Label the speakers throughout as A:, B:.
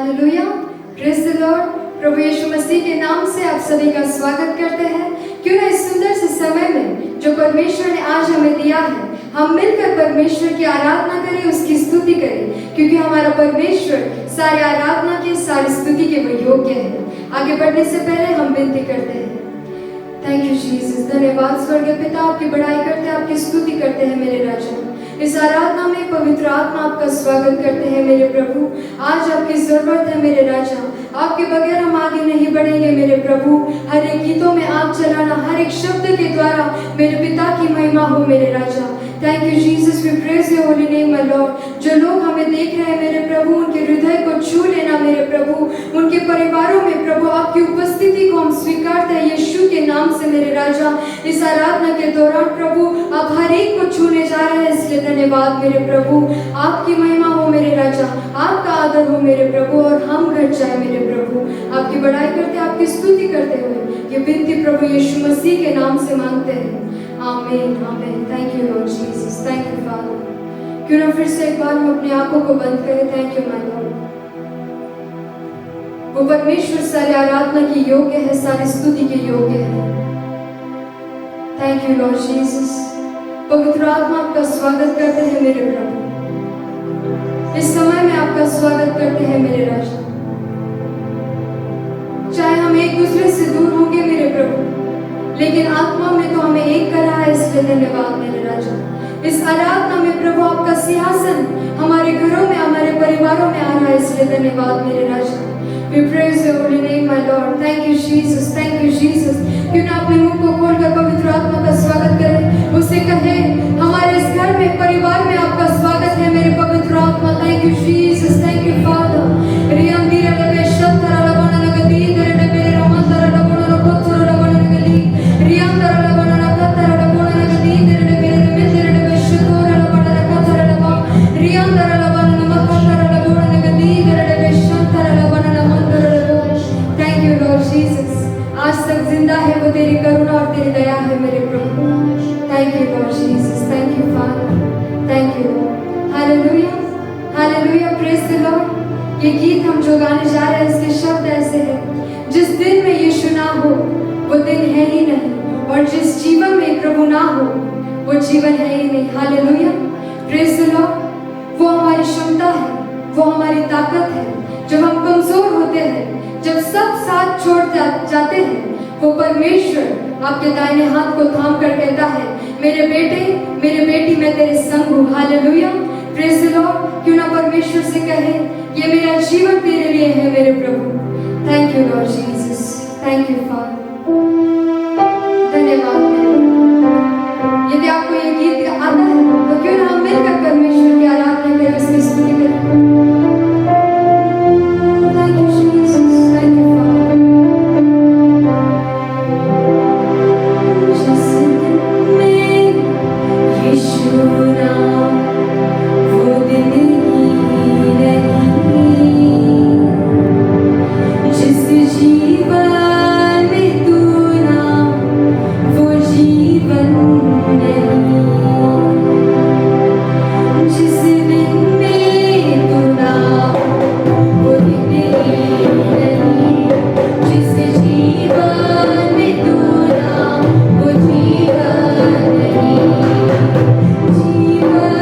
A: Hallelujah, praise the Lord. प्रभु यीशु मसीह के नाम से आप सभी का स्वागत करते हैं। क्यों ना इस सुंदर से समय में जो परमेश्वर ने आज हमें दिया है, हम मिलकर परमेश्वर की आराधना करें, उसकी स्तुति करें, क्योंकि हमारा परमेश्वर सारी आराधना के, सारी स्तुति के वो योग्य है। आगे बढ़ने से पहले हम विनती करते हैं। Thank you Jesus. धन्यवाद स्वर्गीय पिता, आपकी बड़ाई करते हैं, आपकी स्तुति करते हैं मेरे राजा। इस आराधना में पवित्र आत्मा आपका स्वागत करते हैं मेरे प्रभु। आज आपकी जरूरत है मेरे राजा, आपके बगैर हम आगे नहीं बढ़ेंगे मेरे प्रभु। हर एक गीतों में आप चलाना, हर एक शब्द के द्वारा मेरे पिता की महिमा हो मेरे राजा। Thank you Jesus, we praise your holy name my Lord. जो लोग हमें देख रहे हैं मेरे प्रभु, उनके हृदय को छू लेना मेरे प्रभु। उनके परिवारों में प्रभु आपकी उपस्थिति को हम स्वीकारते हैं यीशु के नाम से मेरे राजा। इस आराधना के दौरान प्रभु आप हर एक को छूने जा रहे हैं, इसलिए धन्यवाद मेरे प्रभु। आपकी महिमा हो मेरे राजा, आपका आदर हो मेरे प्रभु, और हम घट जाए मेरे प्रभु। आपकी बड़ाई करते, आपकी स्तुति करते हुए ये विनती प्रभु यीशु मसीह के नाम से मांगते हैं, आमीन आमीन। Thank you Lord Jesus, thank you father. क्यों ना फिर से एक बार हम अपनी आंखों को बंद करें। Thank you my Lord. वो परमेश्वर सारी आराधना की योग्य है, सारी स्तुति के योग्य है। Thank you Lord Jesus. पवित्र आत्मा आपका स्वागत करते हैं मेरे प्रभु। इस समय में आपका स्वागत करते हैं मेरे राजा। चाहे हम एक दूसरे से दूर होंगे मेरे प्रभु, लेकिन आत्मा में तो हमें एक करा है, इसलिए धन्यवाद मेरे राजा। इस आराधना में प्रभु आपका सिंहासन हमारे घरों में, हमारे परिवारों में आ रहा है, इसलिए धन्यवाद मेरे राजा। We praise your holy name, my Lord. Thank you, Jesus. Thank you, Jesus. क्यों ना अपने मुंह को खोलकर पवित्र आत्मा का स्वागत करें, उसे कहें हमारे इस घर में, परिवार में आपका स्वागत है मेरे पवित्र आत्मा। Thank you, Jesus. Thank you, Father. रियम दीरे लगे शब्दरा लबना लगती दरे मेरे रमंदरा लबना लकोतरा लबना लगली रियम दरा लबना लकतरा लबना लगती दरे मेरे मेरे बेशुतरा लबना लकतरा लबा रियम दरा लबना नमकतरा लबना लगती दरे बेशुतरा लबना नमंदरा लबो। Thank you Lord Jesus. आज तक जिंदा है वो तेरी करुणा और तेरी दया है मेरे प्रभु। Thank you Lord Jesus, thank you father, thank you Lord. Hallelujah, hallelujah, praise the Lord. ये गीत हम जो गाने जा रहे हैं, इसके शब्द ऐसे हैं, जिस दिन में यीशु ना हो वो दिन है ही नहीं, और जिस जीवन में प्रभु ना हो वो जीवन है ही नहीं। Hallelujah, praise the Lord. वो हमारी क्षमता है, वो हमारी ताकत है। जब हम कमजोर होते हैं, जब सब साथ छोड़ जाते हैं, वो परमेश्वर आपके दाहिने हाथ को थाम कर कहता है, मेरे बेटे, मेरे बेटी, मैं तेरे संग हूँ। Hallelujah, praise the Lord. क्यों ना परमेश्वर से कहे, ये मेरा जीवन तेरे लिए है मेरे प्रभु। Thank you Lord Jesus, thank you father, धन्यवाद मेरे प्रभु। यदि आपको ये गीत आता है तो क्यों ना हम मिलकर परमेश्वर की आराधना करें, उसकी स्तुति करें। Thank you Jesus, thank you father. जिस दिन में यीशु नाम वो दिन ही नहीं, जिस जीवन में तू ना वो जीवन नहीं, जिस दिन में तू ना वो दिन ही नहीं, जिस जीवन में तू ना वो जीवन नहीं, जीवन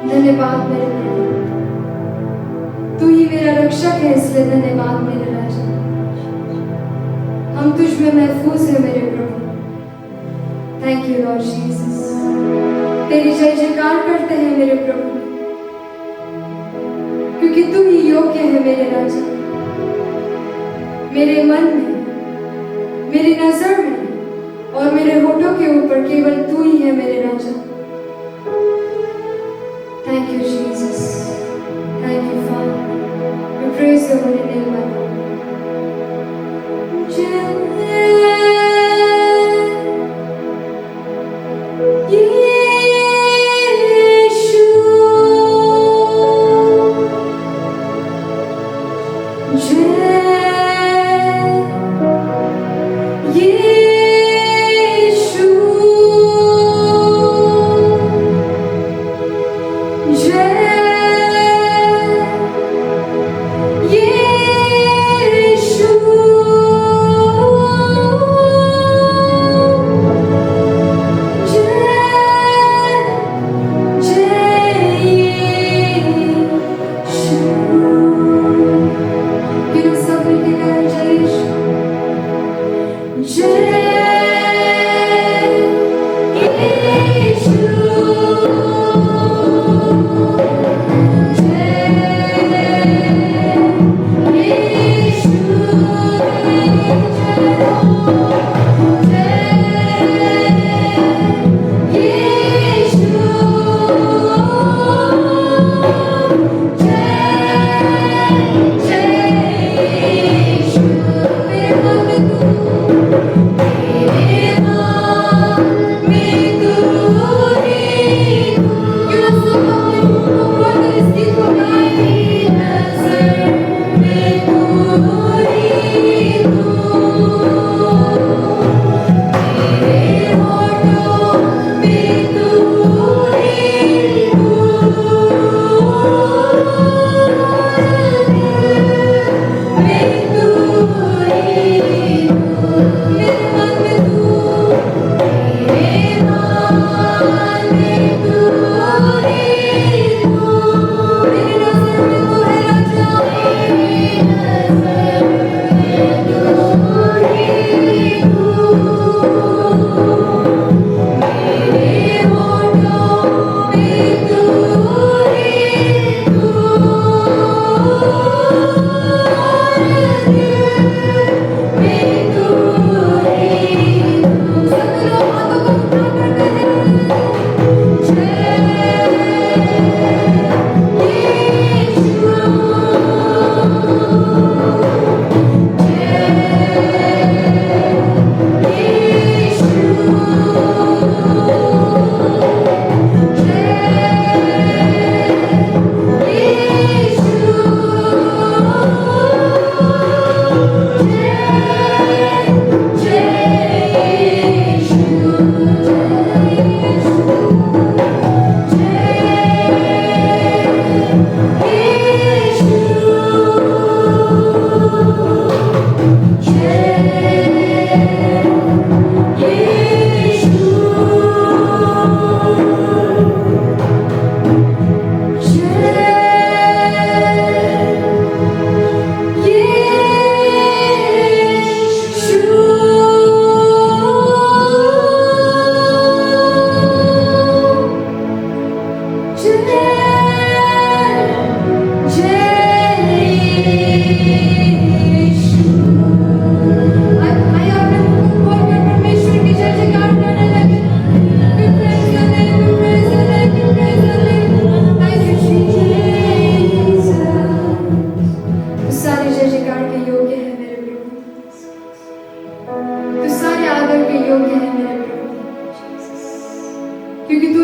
A: धन्यवाद मेरे प्रभु, तू ही मेरा रक्षक है, इसलिए धन्यवाद मेरे राजा। हम तुझ में महफूज है मेरे प्रभु। Thank you Lord Jesus. तेरी जय जयकार करते हैं मेरे प्रभु, क्योंकि तू ही योग्य है मेरे राजा। मेरे मन में, मेरी नजर में और मेरे होठों के ऊपर केवल तू ही है मेरे राजा। Thank you, Jesus. Thank you, Father. We praise your holy name, my Lord.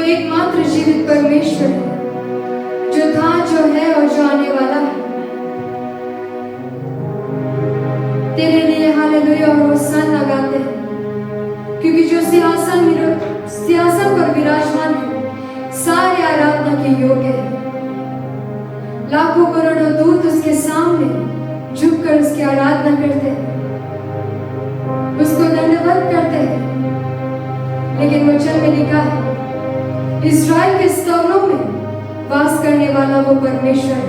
A: एकमात्र जीवित परमेश्वर है, जो था, जो है और जो आने वाला है। तेरे लिए हालेलुया और होशाना गाते हैं, क्योंकि जो सिंहासन पर विराजमान है सारे आराधना के योग्य है। लाखों करोड़ों दूत उसके सामने झुककर उसकी आराधना करते हैं, उसको दंडवत करते हैं। लेकिन वचन में लिखा है, इस्राएल के स्तवों में वास करने वाला वो परमेश्वर है।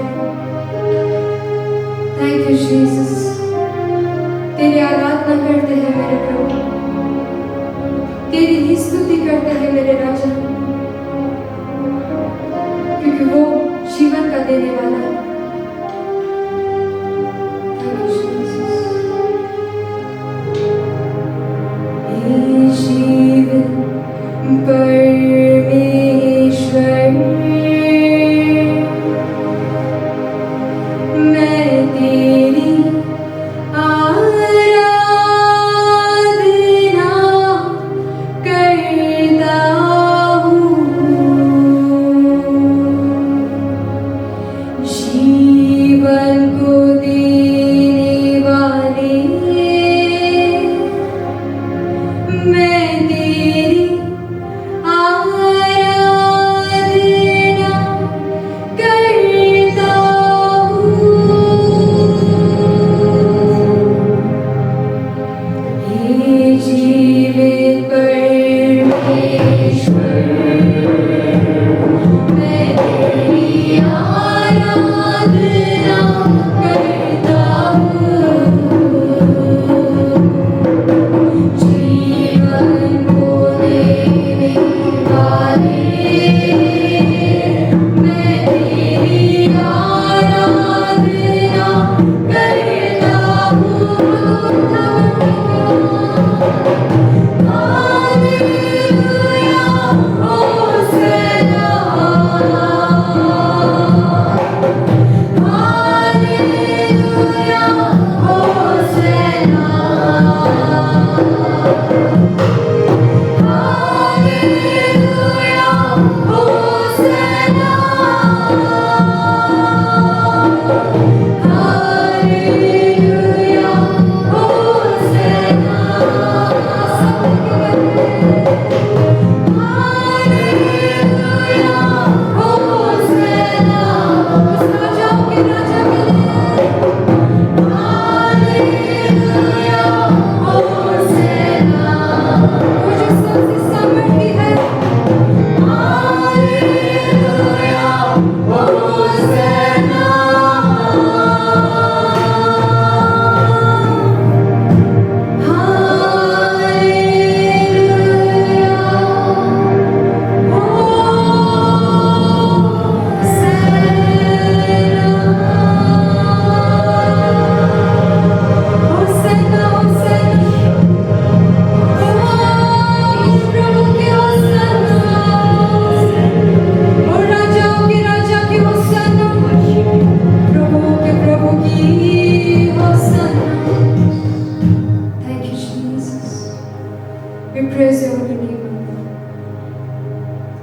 A: Thank you Jesus. तेरी आराधना करते हैं मेरे प्रभु, तेरी ही स्तुति करते हैं मेरे राजा, क्योंकि वो जीवन का देने वाला है।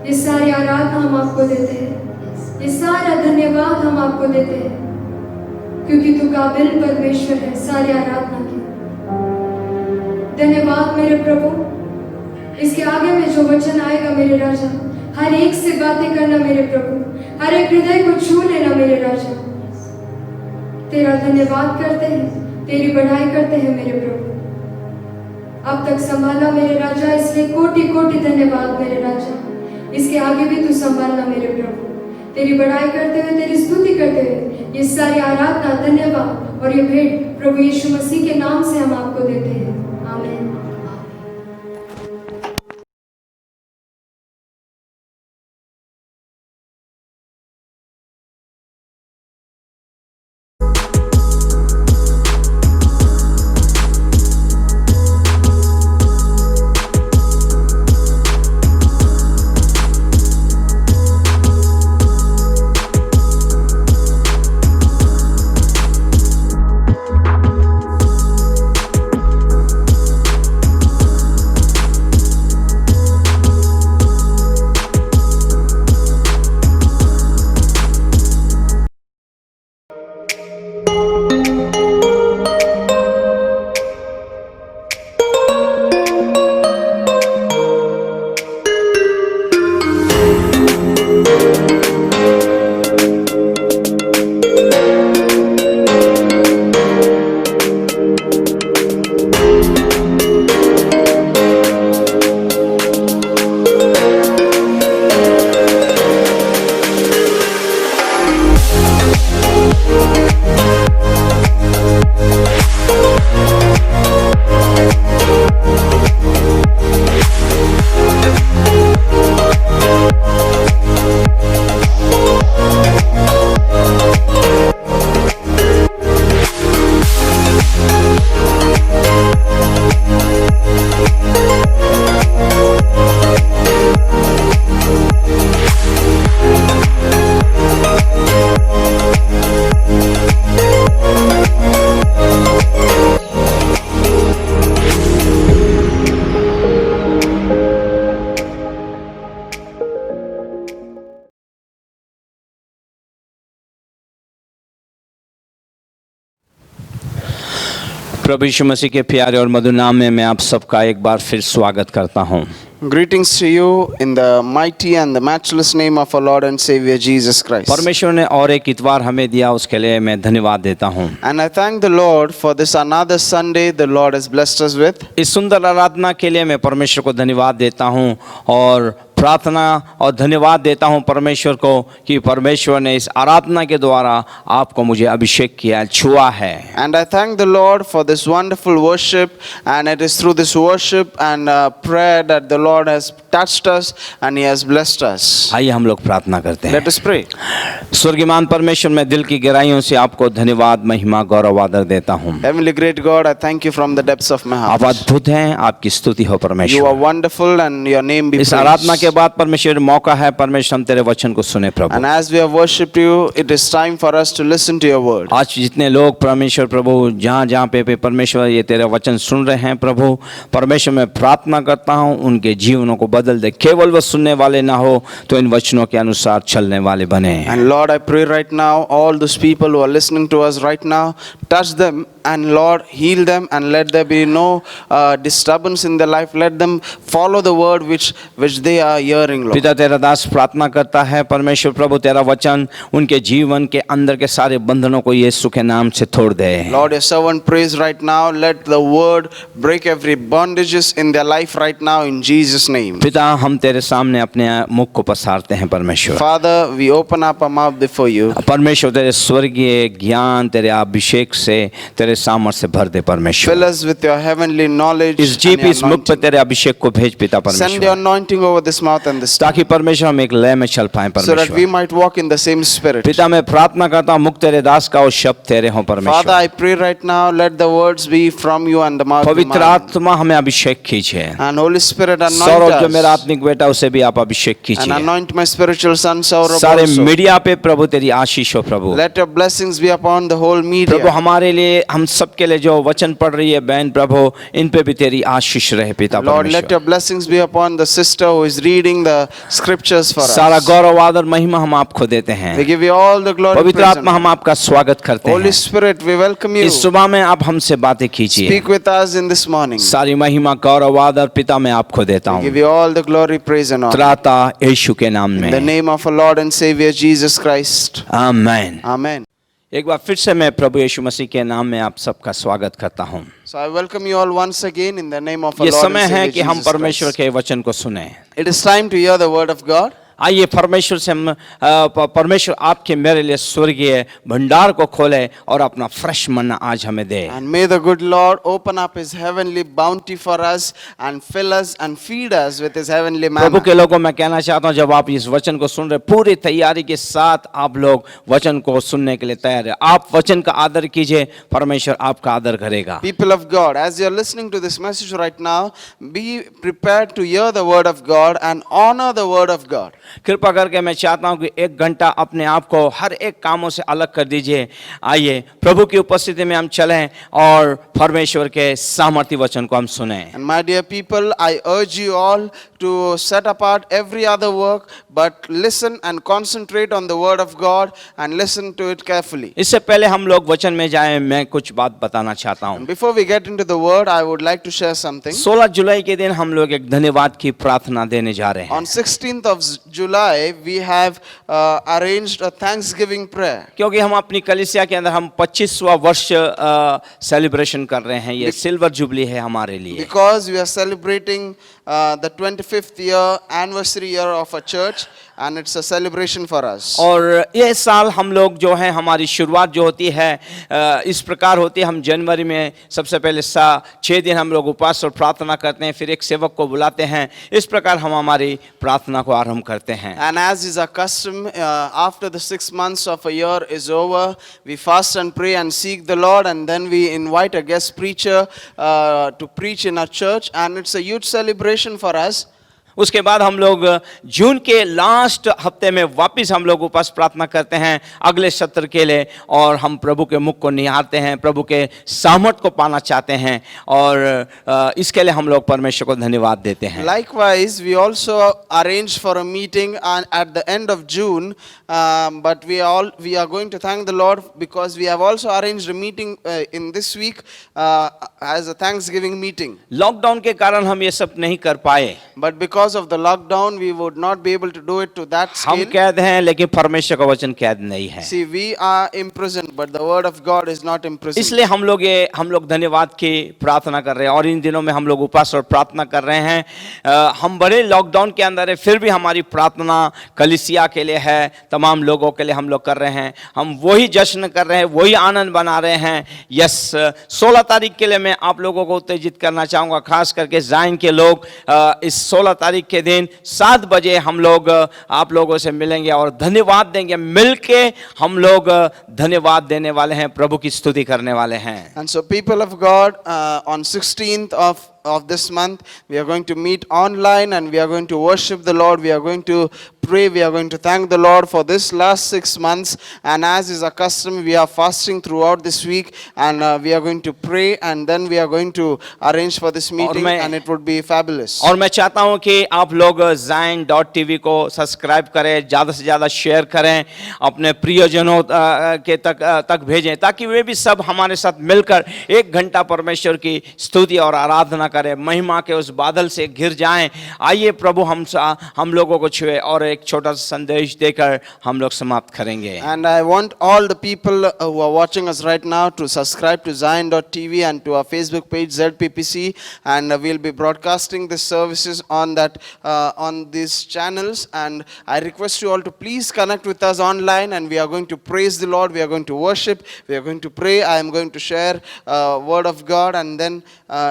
A: ये सारी आराधना हम आपको देते हैं, ये सारा धन्यवाद हम आपको देते हैं, क्योंकि तू काबिल परमेश्वर है सारी आराधना की। धन्यवाद मेरे प्रभु। इसके आगे में जो वचन आएगा मेरे राजा, हर एक से बातें करना मेरे प्रभु, हर एक हृदय को छू लेना मेरे राजा। तेरा धन्यवाद करते हैं, तेरी बढ़ाई करते हैं मेरे प्रभु। अब तक संभाला मेरे राजा, इसलिए कोटि कोटि धन्यवाद मेरे राजा। इसके आगे भी तू संभालना मेरे प्रभु। तेरी बढ़ाई करते हुए, तेरी स्तुति करते हुए ये सारी आराधना, धन्यवाद और ये भेंट प्रभु यीशु मसीह के नाम से हम आपको देते हैं। आमीन।
B: प्रभु यीशु मसीह के प्यारे और मधुर नाम में मैं आप सबका एक बार फिर स्वागत करता हूं।
C: Greetings to you in the mighty and the matchless name of our Lord and Savior Jesus Christ.
B: परमेश्वर ने और एक इतवार हमें दिया, उसके लिए मैं धन्यवाद देता हूं।
C: And I thank the Lord for this another Sunday the Lord has blessed us with.
B: इस सुंदर आराधना के लिए मैं परमेश्वर को धन्यवाद देता हूं और प्रार्थना और धन्यवाद देता हूं परमेश्वर को कि परमेश्वर ने इस आराधना के द्वारा आपको मुझे अभिषेक किया, छुआ है।
C: And I thank the Lord for this wonderful worship, and it is through this worship and prayer that the Lord has touched us and He has blessed us.
B: आइए हम लोग प्रार्थना करते हैं।
C: Let us pray.
B: स्वर्गीयमान परमेश्वर, मैं दिल की गहराइयों से आपको धन्यवाद, महिमा, गौरव, आदर देता हूं।
C: Heavenly great God, I thank you from the depths of my
B: आप
C: heart.
B: अद्भुत हैं, आपकी स्तुति हो
C: You are
B: परमेश्वर।
C: wonderful and your name be
B: इस आराधना के
C: praised.
B: बाद परमेश्वर मौका है परमेश्वर हम तेरे वचन को सुने प्रभु।
C: And as we have worshipped you, it is time for us to listen to your word.
B: आज जितने लोग परमेश्वर प्रभु जहाँ जहाँ पे परमेश्वर ये तेरे वचन सुन रहे हैं प्रभु, परमेश्वर मैं प्रार्थना करता हूँ उनके जीवनों को बदल दे। केवल वो सुनने वाले ना हो तो इन वचनों के अनुसार चलने वाले बने।
C: And Lord, I pray right now, all those people who are listening to us right now, touch them and Lord, heal them and let there be no disturbance in their life. Let them follow the word which they are hearing, Lord.
B: पिता तेरा दास प्रार्थना करता है परमेश्वर प्रभु तेरा वचन उनके जीवन के अंदर के सारे बंधनों को यीशु के नाम से तोड़ दे।
C: Lord, your servant prays right now, let the word break every bondages in their life right now in Jesus' name.
B: पिता हम तेरे सामने अपने मुख को पसारते हैं परमेश्वर।
C: Father, we open up our mouth before you.
B: परमेश्वर तेरे स्वर्गीय ज्ञान, तेरे अभिषेक से, तेरे सामर्थ से भर दे परमेश्वर।
C: Fill us with your heavenly knowledge
B: इस
C: and
B: जीप
C: your
B: इस मुख पे
C: anointing.
B: तेरे अभिषेक को भेज पिता
C: Send your
B: परमेश्वर,
C: anointing over this mouth and this
B: ताकि परमेश्वर हम एक लय में चल पाए
C: so that we
B: परमेश्वर।
C: might walk in the same spirit.
B: पिता मैं प्रार्थना करता हूँ मुख तेरे दास का और शब्द तेरे हों
C: Father,
B: परमेश्वर।
C: I pray right now, let the words be from you and the mouth be
B: पवित्र
C: mine.
B: आत्मा हमें अभिषेक कीजिए।
C: And Holy Spirit,
B: सौरभ जो
C: anoint
B: मेरा
C: us.
B: आत्मिक बेटा उसे भी आप अभिषेक
C: And
B: कीजिए।
C: anoint my spiritual son, Saurabh
B: सारे
C: also.
B: मीडिया पे प्रभु तेरी आशीष हो प्रभु।
C: Let your blessings be upon the whole
B: Prabhu
C: media.
B: हमारे लिए, हम सबके लिए जो वचन पढ़ रही है बहन प्रभु, इन पे भी तेरी आशीष रहे पिता
C: Lord, let
B: परमेश्वर।
C: your blessings be upon the sister who is reading the scriptures for
B: सारा
C: us.
B: गौरव आदर महिमा हम आपको देते हैं।
C: We give you all the glory,
B: पवित्र
C: praise and
B: आत्मा हम
C: honor.
B: आपका स्वागत करते
C: Holy
B: हैं।
C: Spirit, we welcome you.
B: इस सुबह में आप हमसे बातें कीजिए।
C: Speak with us in this morning.
B: सारी महिमा गौरव आदर पिता मैं आपको देता
C: We give
B: हूँ,
C: you all the glory, praise and honor.
B: त्राता यीशु के नाम
C: In the
B: में,
C: name of our Lord and Savior Jesus Christ.
B: आमीन।
C: Amen.
B: एक बार फिर से मैं प्रभु यीशु मसीह के नाम में आप सबका स्वागत करता हूँ।
C: So I welcome you all once again in the name of our
B: ये
C: Lord
B: समय
C: and
B: है
C: Savior
B: कि हम
C: Jesus
B: परमेश्वर
C: Christ.
B: के वचन को सुने।
C: It is time to hear the word of God.
B: आइए परमेश्वर से हम परमेश्वर आपके मेरे लिए स्वर्गीय भंडार को खोले और अपना फ्रेश मन्ना आज हमें दे।
C: And may the good Lord open up His heavenly bounty for us and fill us and feed us with His heavenly
B: Prabhu
C: manna.
B: के लोगों मैं कहना चाहता हूं जब आप इस वचन को सुन रहे पूरी तैयारी के साथ आप लोग वचन को सुनने के लिए तैयार है। आप वचन का आदर कीजिए, परमेश्वर आपका आदर करेगा।
C: People of God, as you are listening to this message right now, be prepared to hear the word of God and honor the word of God.
B: कृपा करके मैं चाहता हूं कि एक घंटा अपने आप को हर एक कामों से अलग कर दीजिए। आइए प्रभु की उपस्थिति में हम चलें और परमेश्वर के सामर्थ्य वचन को हम सुनें।
C: And my dear people, I urge you all to set apart every other work, but listen and concentrate on the word of God and listen to it carefully.
B: इससे पहले हम लोग वचन में जाएं, मैं कुछ बात बताना चाहता हूं।
C: And before we get into the word, I would like to share something.
B: 16 जुलाई के दिन हम लोग एक धन्यवाद की प्रार्थना देने जा रहे हैं।
C: On 16th of July, we have arranged a Thanksgiving prayer.
B: क्योंकि हम अपनी कलीसिया के अंदर हम 25वां वर्ष सेलिब्रेशन कर रहे हैं। ये सिल्वर जुबली है हमारे लिए।
C: Because we are celebrating the 25th year anniversary year of a church, and it's a celebration for us.
B: और ये साल हम लोग जो है हमारी शुरुआत जो होती है इस प्रकार होती है। हम जनवरी में सबसे पहले 6 दिन हम लोग उपवास और प्रार्थना करते हैं, फिर एक सेवक को बुलाते हैं। इस प्रकार हम हमारी प्रार्थना को आरंभ करते हैं।
C: And as is our custom, after the 6 months of a year is over, we fast and pray and seek the Lord, and then we invite a guest preacher to preach in our church, and it's a huge celebration for us.
B: उसके बाद हम लोग जून के last हफ्ते में वापस हम लोग उपवास प्रार्थना करते हैं अगले सत्र के लिए, और हम प्रभु के मुख को निहारते हैं, प्रभु के सामर्थ को पाना चाहते हैं, और इसके लिए हम लोग परमेश्वर को धन्यवाद देते हैं।
C: Likewise, we also arranged for a meeting at the end of June, but we are going to thank the Lord because we have also arranged a meeting in this week as a Thanksgiving meeting.
B: Lockdown के कारण हम ये सब नहीं कर पाए,
C: But because of the lockdown, we would not be able to do it to that
B: हम
C: scale.
B: कैद हैं लेकिन परमेश्वर का वचन कैद नहीं है।
C: See, we are imprisoned, but the word of God is not imprisoned.
B: इसलिए हम लोग धन्यवाद की प्रार्थना कर रहे हैं, और इन दिनों में हम लोग उपवास और प्रार्थना कर रहे हैं। हम बड़े लॉकडाउन के अंदर है, फिर भी हमारी प्रार्थना कलीसिया के लिए है, तमाम लोगों के लिए हम लोग कर रहे हैं। हम वही जश्न कर रहे हैं, वही आनंद बना रहे हैं। यस, 16 तारीख के लिए मैं आप लोगों को उत्तेजित करना चाहूँगा, खास करके जाइन के लोग। इस 16 तारीख के दिन 7 बजे हम लोग आप लोगों से मिलेंगे और धन्यवाद देंगे। मिलके हम लोग धन्यवाद देने वाले हैं, प्रभु की स्तुति करने वाले हैं।
C: And so, people of God, on 16th of this month, we are going to meet online and we are going to worship the Lord. We are going to pray. We are going to thank the Lord for this last 6 months. And as is our custom, we are fasting throughout this week, and we are going to pray, and then we are going to arrange for this meeting, and it would be fabulous.
B: और मैं चाहता हूं कि आप लोग Zion.tv को subscribe करें, ज़्यादा से ज़्यादा शेयर करें, अपने प्रियजनों के तक भेजें, ताकि वे भी सब हमारे साथ मिलकर 1 घंटा परमेश्वर की स्तुति और आराधना करें, महिमा के उस बादल से घिर जाएं। आइए प्रभु हम लोगों को छुए, और एक छोटा सा संदेश देकर हम लोग समाप्त करेंगे।
C: And I want all the people who are watching us right now to subscribe to Zion.tv and to our Facebook page ZPPC, and we'll be broadcasting the services on these channels. And I request you all to please connect with us online, and we are going to praise the Lord, we are going to worship, we are going to pray. I am going to share word of God, and then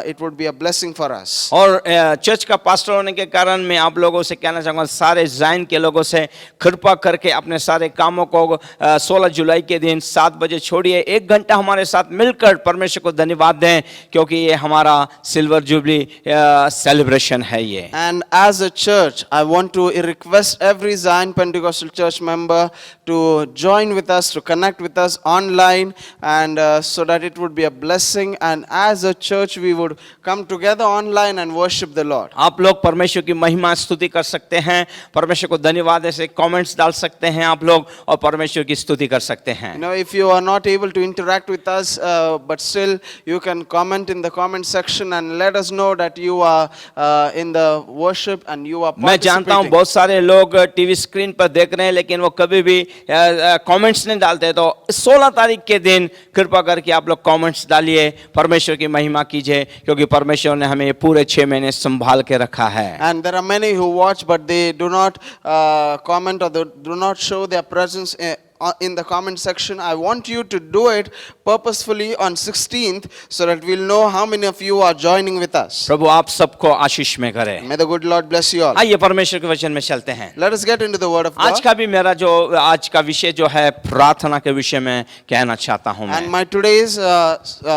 C: it would be a blessing for us.
B: और church का pastor होने के कारण मैं आप लोगों से कहना चाहूँगा, सारे जाइन के लोगों से कृपा करके अपने सारे कामों को 16 जुलाई के दिन 7 बजे छोड़िए, 1 घंटा हमारे साथ मिलकर परमेश्वर को धन्यवाद दें, क्योंकि ये हमारा सिल्वर जुबली सेलिब्रेशन है ये।
C: And as a church, I want to request every Zion Pentecostal Church member to join with us, to connect with us online, and so that it would be a blessing. And as a church, we would come together online and worship the Lord.
B: आप लोग परमेश्वर की महिमा स्तुति कर सकते हैं, परमेश्वर को धन्यवाद ऐसे कमेंट्स डाल सकते हैं आप लोग, और परमेश्वर की स्तुति कर सकते हैं।
C: You know, if you are not able to interact with us, but still you can comment in the comment section and let us know that you are in the worship and you are
B: मैं जानता हूँ
C: participating.
B: बहुत सारे लोग TV screen पर देख रहे हैं, लेकिन वो कभी भी कमेंट्स नहीं डालते। तो 16 तारीख के दिन कृपा करके आप लोग कमेंट्स डालिए, परमेश्वर की महिमा कीजिए, क्योंकि परमेश्वर ने हमें पूरे 6 महीने संभाल के रखा है।
C: And there are many who watch, but they do not comment, or they do not show their presence in the comment section. I want you to do it purposefully on 16th, so that we'll know how many of you are joining with us.
B: प्रभु आप सबको आशीष में करे।
C: May the good Lord bless you all.
B: आइए परमेश्वर के वचन में चलते हैं।
C: Let us get into the word of
B: आज
C: God.
B: का भी मेरा आज का विषय जो है प्रार्थना के विषय में कहना चाहता हूँ
C: And
B: मैं।
C: my today's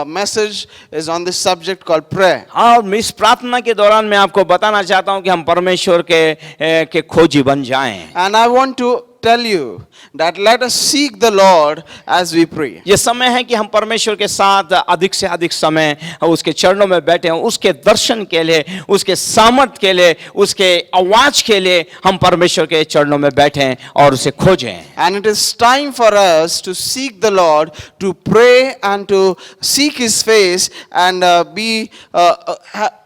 C: message is on this subject called prayer.
B: और इस प्रार्थना के दौरान मैं आपको बताना चाहता हूँ कि हम परमेश्वर के खोजी बन जाएं।
C: And I want to tell you that let us seek the Lord as we pray.
B: ये समय है कि हम परमेश्वर के साथ अधिक से अधिक समय उसके चरणों में बैठे हैं, उसके दर्शन के लिए, उसके सामर्थ के लिए, उसके आवाज के लिए हम परमेश्वर के चरणों में बैठें और उसे खोजें।
C: And it is time for us to seek the Lord, to pray and to seek His face, and be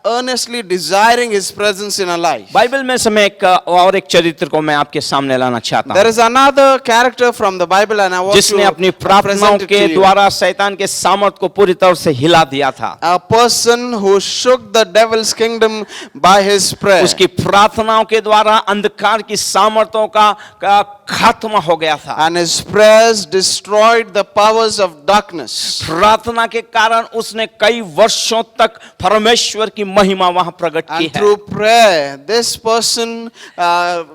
C: earnestly desiring His presence in our life.
B: Bible में समय एक चरित्र को मैं आपके सामने लाना चाहता हूँ,
C: There is another character from the Bible, and I want
B: जिसने अपनी
C: to
B: प्रार्थनाओं
C: present it
B: के
C: to you.
B: द्वारा शैतान के सामर्थ को पूरी तरह से हिला दिया था।
C: A person who shook the devil's kingdom by his prayer.
B: उसकी प्रार्थनाओं के द्वारा अंधकार की सामर्थों का खात्मा हो गया था।
C: And his prayers destroyed the powers of darkness.
B: प्रार्थना के कारण उसने कई वर्षों तक परमेश्वर की महिमा वहां प्रकट की
C: And
B: है।
C: through prayer, this person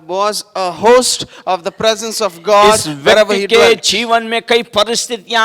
C: was a host of the presence of God
B: इस
C: wherever
B: व्यक्ति
C: he
B: के
C: dwelt.
B: जीवन में कई परिस्थितियां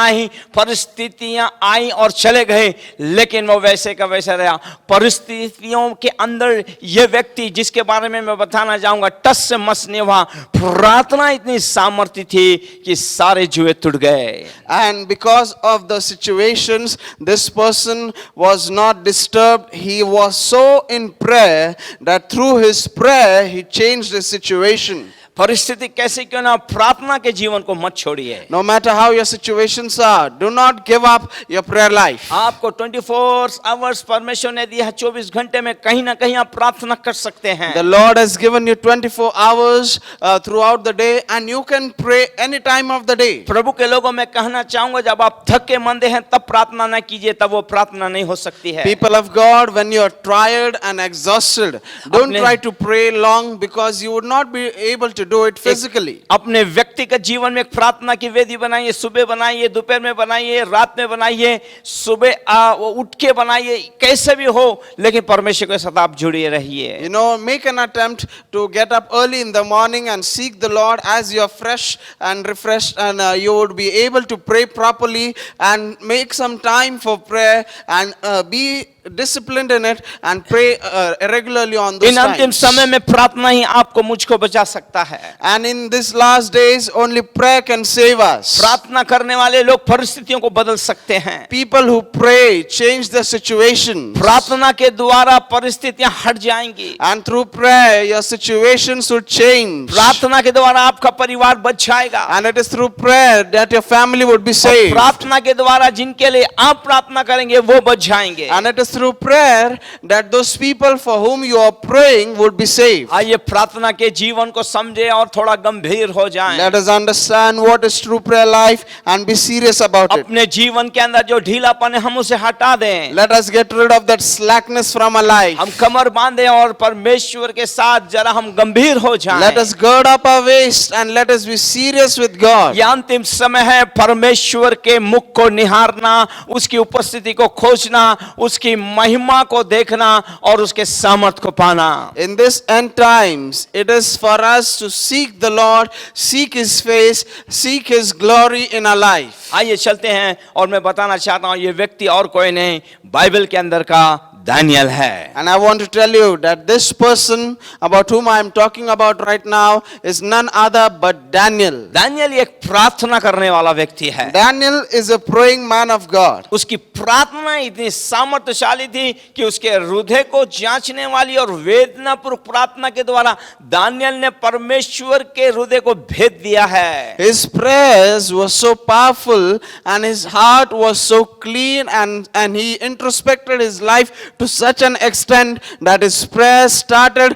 B: आई और चले गए, लेकिन वो वैसे का वैसा रहा। परिस्थितियों के अंदर ये व्यक्ति, जिसके बारे में मैं बताना चाहूंगा, टस से मस नहीं हुआ। प्रार्थना इतनी सामर्थ्य थी कि सारे जुए टूट गए।
C: And because of the situations, this person was not disturbed. He was so in prayer that through his prayer, he changed the situation.
B: परिस्थिति कैसे क्यों ना, प्रार्थना के जीवन को मत छोड़िए।
C: No matter how your situations are, do not give up your prayer life.
B: आपको 24 आवर्स परमेश्वर ने दिया है, 24 घंटे में कहीं ना कहीं आप प्रार्थना कर सकते हैं।
C: The Lord has given you 24 hours throughout the day, and you can pray any time of the day.
B: प्रभु के लोगों में कहना चाहूंगा, जब आप थके मंदे हैं तब प्रार्थना न कीजिए, तब वो प्रार्थना नहीं हो सकती है।
C: People of God, when you are tired and exhausted, don't try to pray long, because you would not be able to do it physically.
B: अपने व्यक्तिगत जीवन में एक प्रार्थना की वेदी बनाइए। सुबह बनाइए, दोपहर में बनाइए, रात में बनाइए, सुबह उठ के बनाइए, कैसे भी हो, लेकिन परमेश्वर के साथ आप जुड़े रहिए।
C: You know, make an attempt to get up early in the morning and seek the Lord as you are fresh and refreshed, and you would be able to pray properly, and make some time for prayer, and be disciplined in it, and pray regularly on those
B: इन अंतिम
C: times.
B: समय में प्रार्थना ही आपको मुझको बचा सकता है।
C: And in these last days, only prayer can save us.
B: प्रार्थना करने वाले लोग परिस्थितियों को बदल सकते हैं।
C: People who pray change the situation.
B: प्रार्थना के द्वारा परिस्थितियां हट जाएंगी।
C: And through prayer, your situations would change.
B: प्रार्थना के द्वारा आपका परिवार बच जाएगा।
C: And it is through prayer that your family would be
B: और
C: saved.
B: प्रार्थना के द्वारा जिनके लिए आप प्रार्थना करेंगे वो बच जाएंगे।
C: And it is through prayer that those people for whom you are praying would be saved.
B: आइए प्रार्थना के जीवन को समझे और थोड़ा गंभीर हो जाएं।
C: Let us understand what is true prayer life and be serious about it.
B: अपने जीवन के अंदर जो ढीलापन है हम उसे हटा दें।
C: Let us get rid of that slackness from our life.
B: हम कमर बांधे और परमेश्वर के साथ जरा हम गंभीर हो जाएं।
C: Let us gird up our waist and let us be serious with God.
B: यह अंतिम समय है परमेश्वर के मुख को निहारना, उसकी उपस्थिति को खोजना, उसकी महिमा को देखना और उसके सामर्थ को पाना।
C: In this end times, it is for us to seek the Lord, seek His face, seek His glory in our life.
B: आइए चलते हैं और मैं बताना चाहता हूं ये व्यक्ति और कोई नहीं, बाइबल के अंदर का दानियल है।
C: And I want to tell you that this person about whom I am talking about right now is none other but Daniel.
B: Daniel एक प्रार्थना करने वाला व्यक्ति है।
C: Daniel is a praying man of God.
B: उसकी प्रार्थना इतनी सामर्थ्यशाली थी कि उसके हृदय को जांचने वाली और वेदनापूर्वक प्रार्थना के द्वारा दानियल ने परमेश्वर के हृदय को भेद दिया है।
C: His prayers were so powerful and his heart was so clean, and he introspected his life to such an extent that his prayers started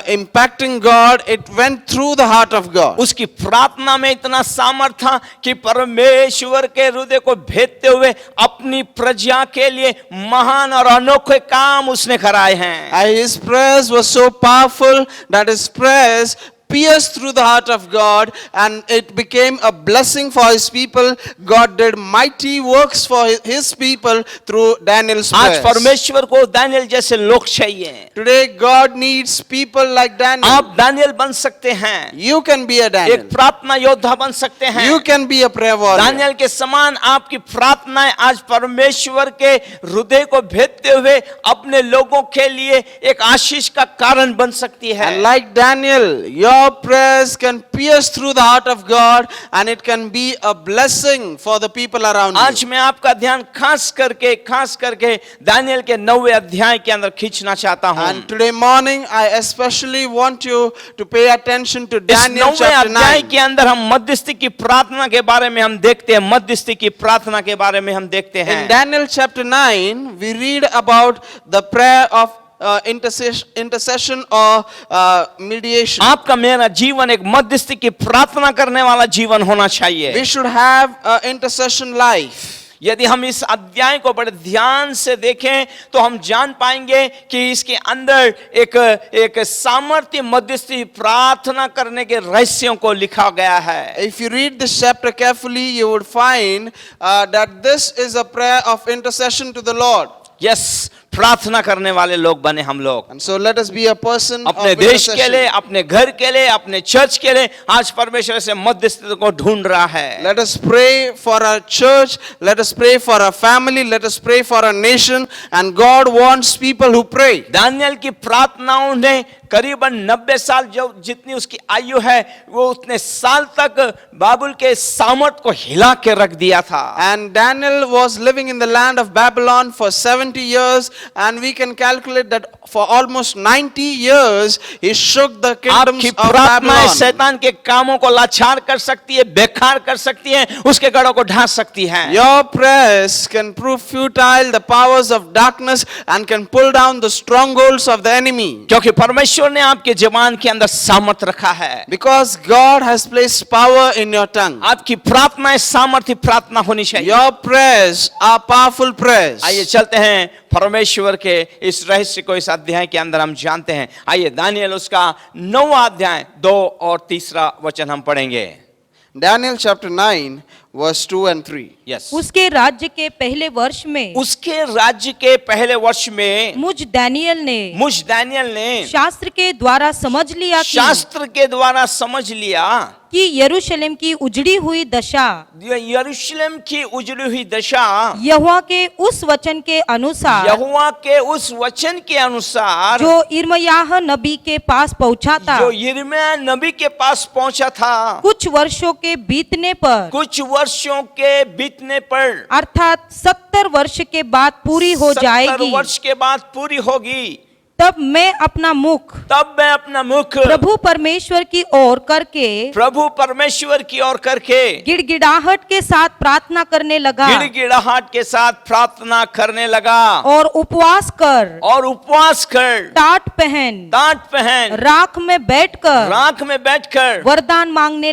C: impacting God. It went through the heart of God.
B: उसकी प्रार्थना में इतना सामर्थ्य था कि परमेश्वर के हृदय को भेदते हुए अपनी प्रजा के लिए महान और अनोखे काम उसने कराए हैं।
C: And his prayers were so powerful that his prayers pierced through the heart of God, and it became a blessing for his people. God did mighty works for his people through Daniel's
B: आज
C: prayers.
B: परमेश्वर को Daniel जैसे लोग चाहिए।
C: Today God needs people like Daniel.
B: आप Daniel बन सकते हैं,
C: You can be a Daniel.
B: एक प्रार्थना योद्धा बन सकते हैं।
C: You can be a prayer warrior.
B: Daniel के समान आपकी प्रार्थनाएं आज परमेश्वर के हृदय को भेदते हुए अपने लोगों के लिए एक आशीष का कारण बन सकती है।
C: And like Daniel, your prayers can pierce through the heart of God, and it can be a blessing for the people around
B: आज
C: you.
B: मैं आपका ध्यान खास करके दानियल के 9वें अध्याय के अंदर खींचना चाहता हूं।
C: And today morning, I especially want you to pay attention to
B: इस
C: Daniel
B: 9वें
C: chapter
B: अध्याय
C: 9.
B: के अंदर हम मध्यस्थी की प्रार्थना के बारे में हम देखते हैं। मध्यस्थी की प्रार्थना के बारे में हम देखते
C: In
B: हैं।
C: Daniel chapter 9, we read about the prayer of intercession or mediation.
B: आपका मेरा जीवन एक मध्यस्थी की प्रार्थना करने वाला जीवन होना चाहिए।
C: We should have an intercession life.
B: यदि हम इस अध्याय को बड़े ध्यान से देखें तो हम जान पाएंगे कि इसके अंदर एक सामर्थ्य मध्यस्थी प्रार्थना करने के रहस्यों को लिखा गया है।
C: If you read this chapter carefully, you would find that this is a prayer of intercession to the Lord.
B: Yes, प्रार्थना करने वाले लोग बने हम लोग।
C: And so let us be a person of
B: अपने देश के लिए,
C: intercession.
B: अपने घर के लिए, अपने चर्च के लिए आज परमेश्वर से मध्यस्थता को ढूंढ रहा है।
C: Let us pray for our church, let us pray for our family, let us pray for our nation, and God wants people who pray.
B: Daniel की प्रार्थनाओं ने करीबन 90 साल जो जितनी उसकी आयु है वो उतने साल तक बाबुल के सामर्थ को हिला के रख दिया था।
C: And Daniel was living in the land of Babylon for 70 years, and we can calculate that for almost 90 years he shook the kingdoms
B: आपकी
C: of
B: प्रार्थनाएं
C: Babylon.
B: शैतान के कामों को लाचार कर सकती है, बेकार कर सकती है, उसके गढ़ों को ढा सकती है।
C: Your prayers can prove futile the powers of darkness and can pull down the strongholds of the enemy.
B: क्योंकि परमेश्वर ने आपके जबान के अंदर सामर्थ रखा है।
C: Because God has placed power in your tongue.
B: आपकी प्रार्थनाएं सामर्थ्य प्रार्थना होनी चाहिए।
C: Your prayers are powerful prayers.
B: आइए चलते हैं परमेश्वर के इस रहस्य को इस अध्याय के अंदर हम जानते हैं। आइए दानियल उसका 9वां अध्याय 2 और 3 वचन हम पढ़ेंगे।
C: Daniel chapter 9 verse 2 and 3.
B: Yes,
D: उसके राज्य के पहले वर्ष में
B: उसके राज्य के पहले वर्ष में
D: मुझ दानियल ने
B: शास्त्र
D: के द्वारा समझ लिया
B: शास्त्र के द्वारा समझ लिया
D: कि यरूशलेम की उजड़ी हुई दशा
B: यरूशलेम की उजड़ी हुई दशा
D: यहोवा के उस वचन के अनुसार
B: यहोवा के उस वचन के अनुसार
D: जो यिर्मयाह नबी के पास पहुंचा था,
B: जो यिर्मयाह नबी के पास पहुंचा था,
D: कुछ वर्षों के बीतने पर,
B: कुछ वर्षों के बीतने पर,
D: अर्थात 70 वर्ष के बाद पूरी हो
B: 70
D: जाएगी।
B: वर्ष के बाद पूरी होगी।
D: तब मैं अपना मुख प्रभु परमेश्वर की ओर करके गिड़गिड़ाहट के साथ प्रार्थना करने लगा और उपवास कर टाट पहन राख में बैठकर वरदान मांगने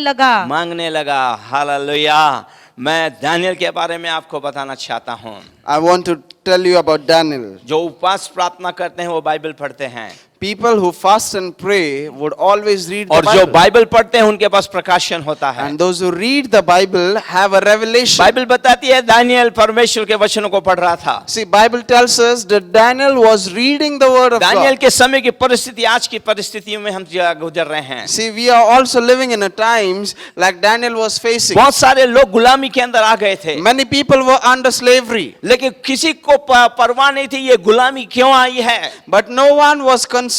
D: लगा।
B: हालेलुया। मैं दानियल के बारे में आपको बताना चाहता हूँ।
C: I want to tell you about Daniel.
B: जो उपवास प्रार्थना करते हैं वो बाइबल पढ़ते हैं।
C: People who fast and pray would always read the
B: और जो
C: Bible.
B: बाइबल पढ़ते हैं उनके पास प्रकाशन होता है।
C: And those who read the Bible have a revelation.
B: Bible बताती है दानियल परमेश्वर के वचनों को पढ़ रहा था।
C: See, Bible tells us that Daniel was reading the word of
B: Daniel
C: God.
B: के समय की परिस्थिति आज की परिस्थितियों में हम गुजर रहे हैं।
C: See, we are also living in a times like Daniel was facing.
B: बहुत सारे लोग गुलामी के अंदर आ गए थे,
C: Many people were under slavery,
B: लेकिन किसी को परवाह नहीं थी ये गुलामी क्यों आई है।
C: but no one was concerned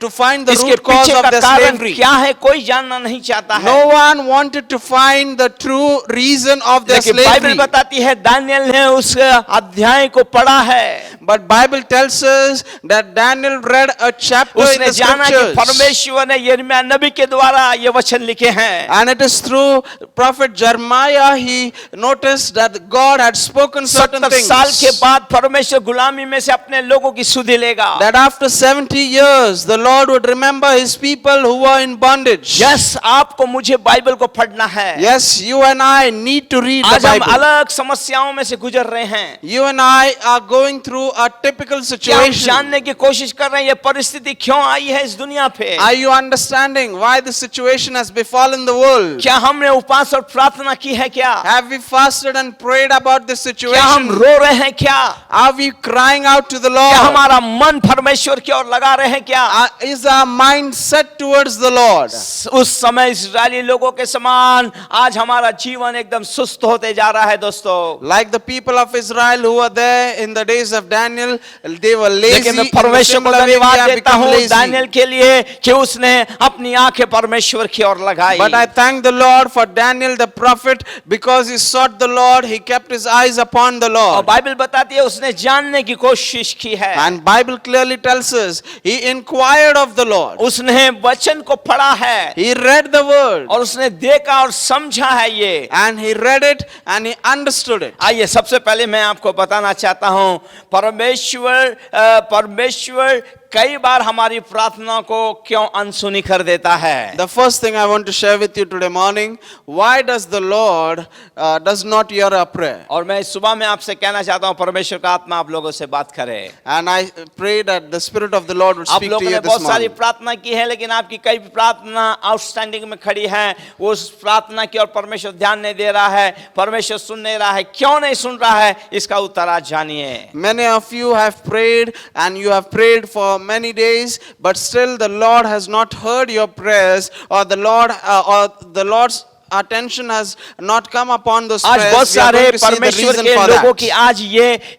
C: to find the
B: इसके
C: root cause
B: पीछे
C: of
B: का
C: the
B: कारण
C: slavery.
B: क्या है कोई जानना नहीं चाहता है।
C: No one wanted to find the true reason of their
B: लेकिन बाइबल
C: slavery.
B: बताती है दानियल ने उस अध्याय को पढ़ा है।
C: But Bible tells us that Daniel read a chapter in
B: उसने
C: the
B: जाना कि
C: scriptures.
B: परमेश्वर ने यिर्मयाह नबी के द्वारा ये वचन लिखे हैं।
C: And it is through prophet Jeremiah he noticed that God had spoken certain
B: 70
C: things.
B: साल के बाद परमेश्वर गुलामी में से अपने लोगों की सुधि लेगा।
C: That after 70 years the Lord would remember his people who were in bondage.
B: Yes, आपको मुझे बाइबल को पढ़ना है।
C: Yes, you and I need to read the
B: आज हम
C: Bible.
B: अलग समस्याओं में से गुजर रहे हैं।
C: You and I are going through a typical
B: क्या हम
C: situation.
B: जानने की कोशिश कर रहे हैं ये परिस्थिति क्यों आई है इस दुनिया पे?
C: Are you understanding why this situation has befallen the world?
B: क्या हमने उपवास और प्रार्थना की है क्या?
C: Have we fasted and prayed about this
B: क्या हम
C: situation?
B: रो रहे हैं क्या?
C: Are we crying out to the
B: क्या
C: Lord?
B: हमारा मन परमेश्वर की ओर लगा रहे हैं क्या?
C: Is our mind set towards the Lord?
B: उस समय इस्राएली लोगों के समान आज हमारा जीवन एकदम सुस्त होते जा रहा है दोस्तों।
C: Like the people of Israel who were there in the days of Daniel, they were lazy.
B: लेकिन मैं
C: In the
B: परमेश्वर को
C: similar way, we
B: धन्यवाद
C: have
B: देता
C: become
B: हूँ
C: lazy.
B: दानियल के लिए कि उसने अपनी आंखें परमेश्वर की ओर लगाई।
C: But I thank the Lord for Daniel the prophet, because he sought the Lord, he kept his eyes upon the
B: और
C: Lord.
B: बाइबल बताती है उसने जानने की कोशिश की है।
C: And Bible clearly tells us he inquired of the Lord.
B: उसने वचन को पढ़ा है
C: He read the word
B: और उसने देखा और समझा है ये।
C: and he read it and he understood it.
B: आइए सबसे पहले मैं आपको बताना चाहता हूं परमेश्वर कई बार हमारी प्रार्थना को क्यों अनसुनी कर देता है?
C: The first thing I want to share with you today morning, why does the Lord does not hear our prayer?
B: और मैं इस सुबह में आपसे कहना चाहता हूँ, परमेश्वर का आत्मा आप लोगों से बात करे।
C: And I pray that the Spirit of the Lord would
B: आप
C: speak to
B: लोगों
C: you
B: ने
C: this
B: बहुत सारी
C: morning.
B: प्रार्थना की है, लेकिन आपकी कई प्रार्थना आउटस्टैंडिंग में खड़ी है। वो उस प्रार्थना की और परमेश्वर ध्यान नहीं दे रहा है, परमेश्वर सुन नहीं रहा है। क्यों नहीं सुन रहा है, इसका उत्तर आज जानिए।
C: Many of you have prayed and you have prayed for many days, but still the Lord has not heard your prayers, or the Lord's attention has not come upon those
B: आज
C: prayers.
B: बहुत
C: We are
B: सारे
C: going to see the
B: परमेश्वर
C: reason
B: के
C: for
B: लोगों
C: that.
B: की आज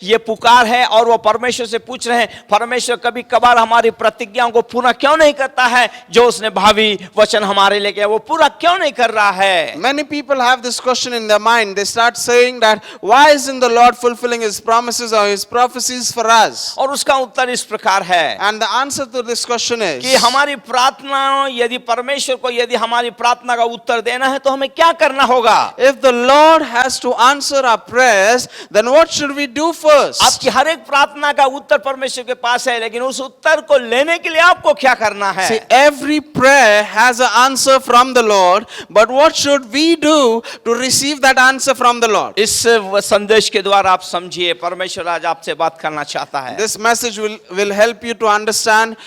B: ये पुकार है, और वो परमेश्वर से पूछ रहे हैं, परमेश्वर कभी कभार हमारी प्रतिज्ञाओं को पूरा क्यों नहीं करता है? जो उसने भावी वचन हमारे लिए किया वो पूरा क्यों नहीं कर रहा है?
C: Many people have this question in their mind. They start saying that why isn't the Lord fulfilling His promises or His prophecies for us?
B: और उसका उत्तर इस प्रकार है
C: And the answer to this question is
B: कि हमारी प्रार्थना, यदि परमेश्वर को यदि हमारी प्रार्थना का उत्तर देना है तो हमें क्या करना होगा?
C: if the Lord has to answer our prayers, then what should we do first?
B: आपकी हर एक प्रार्थना का उत्तर परमेश्वर के पास है, लेकिन उस उत्तर को लेने के लिए आपको क्या करना है?
C: See, every prayer has an answer from the Lord, but what should we do to receive that answer from the Lord?
B: इस संदेश के द्वारा आप समझिए, परमेश्वर आज आपसे बात करना चाहता है।
C: This message will help you to understand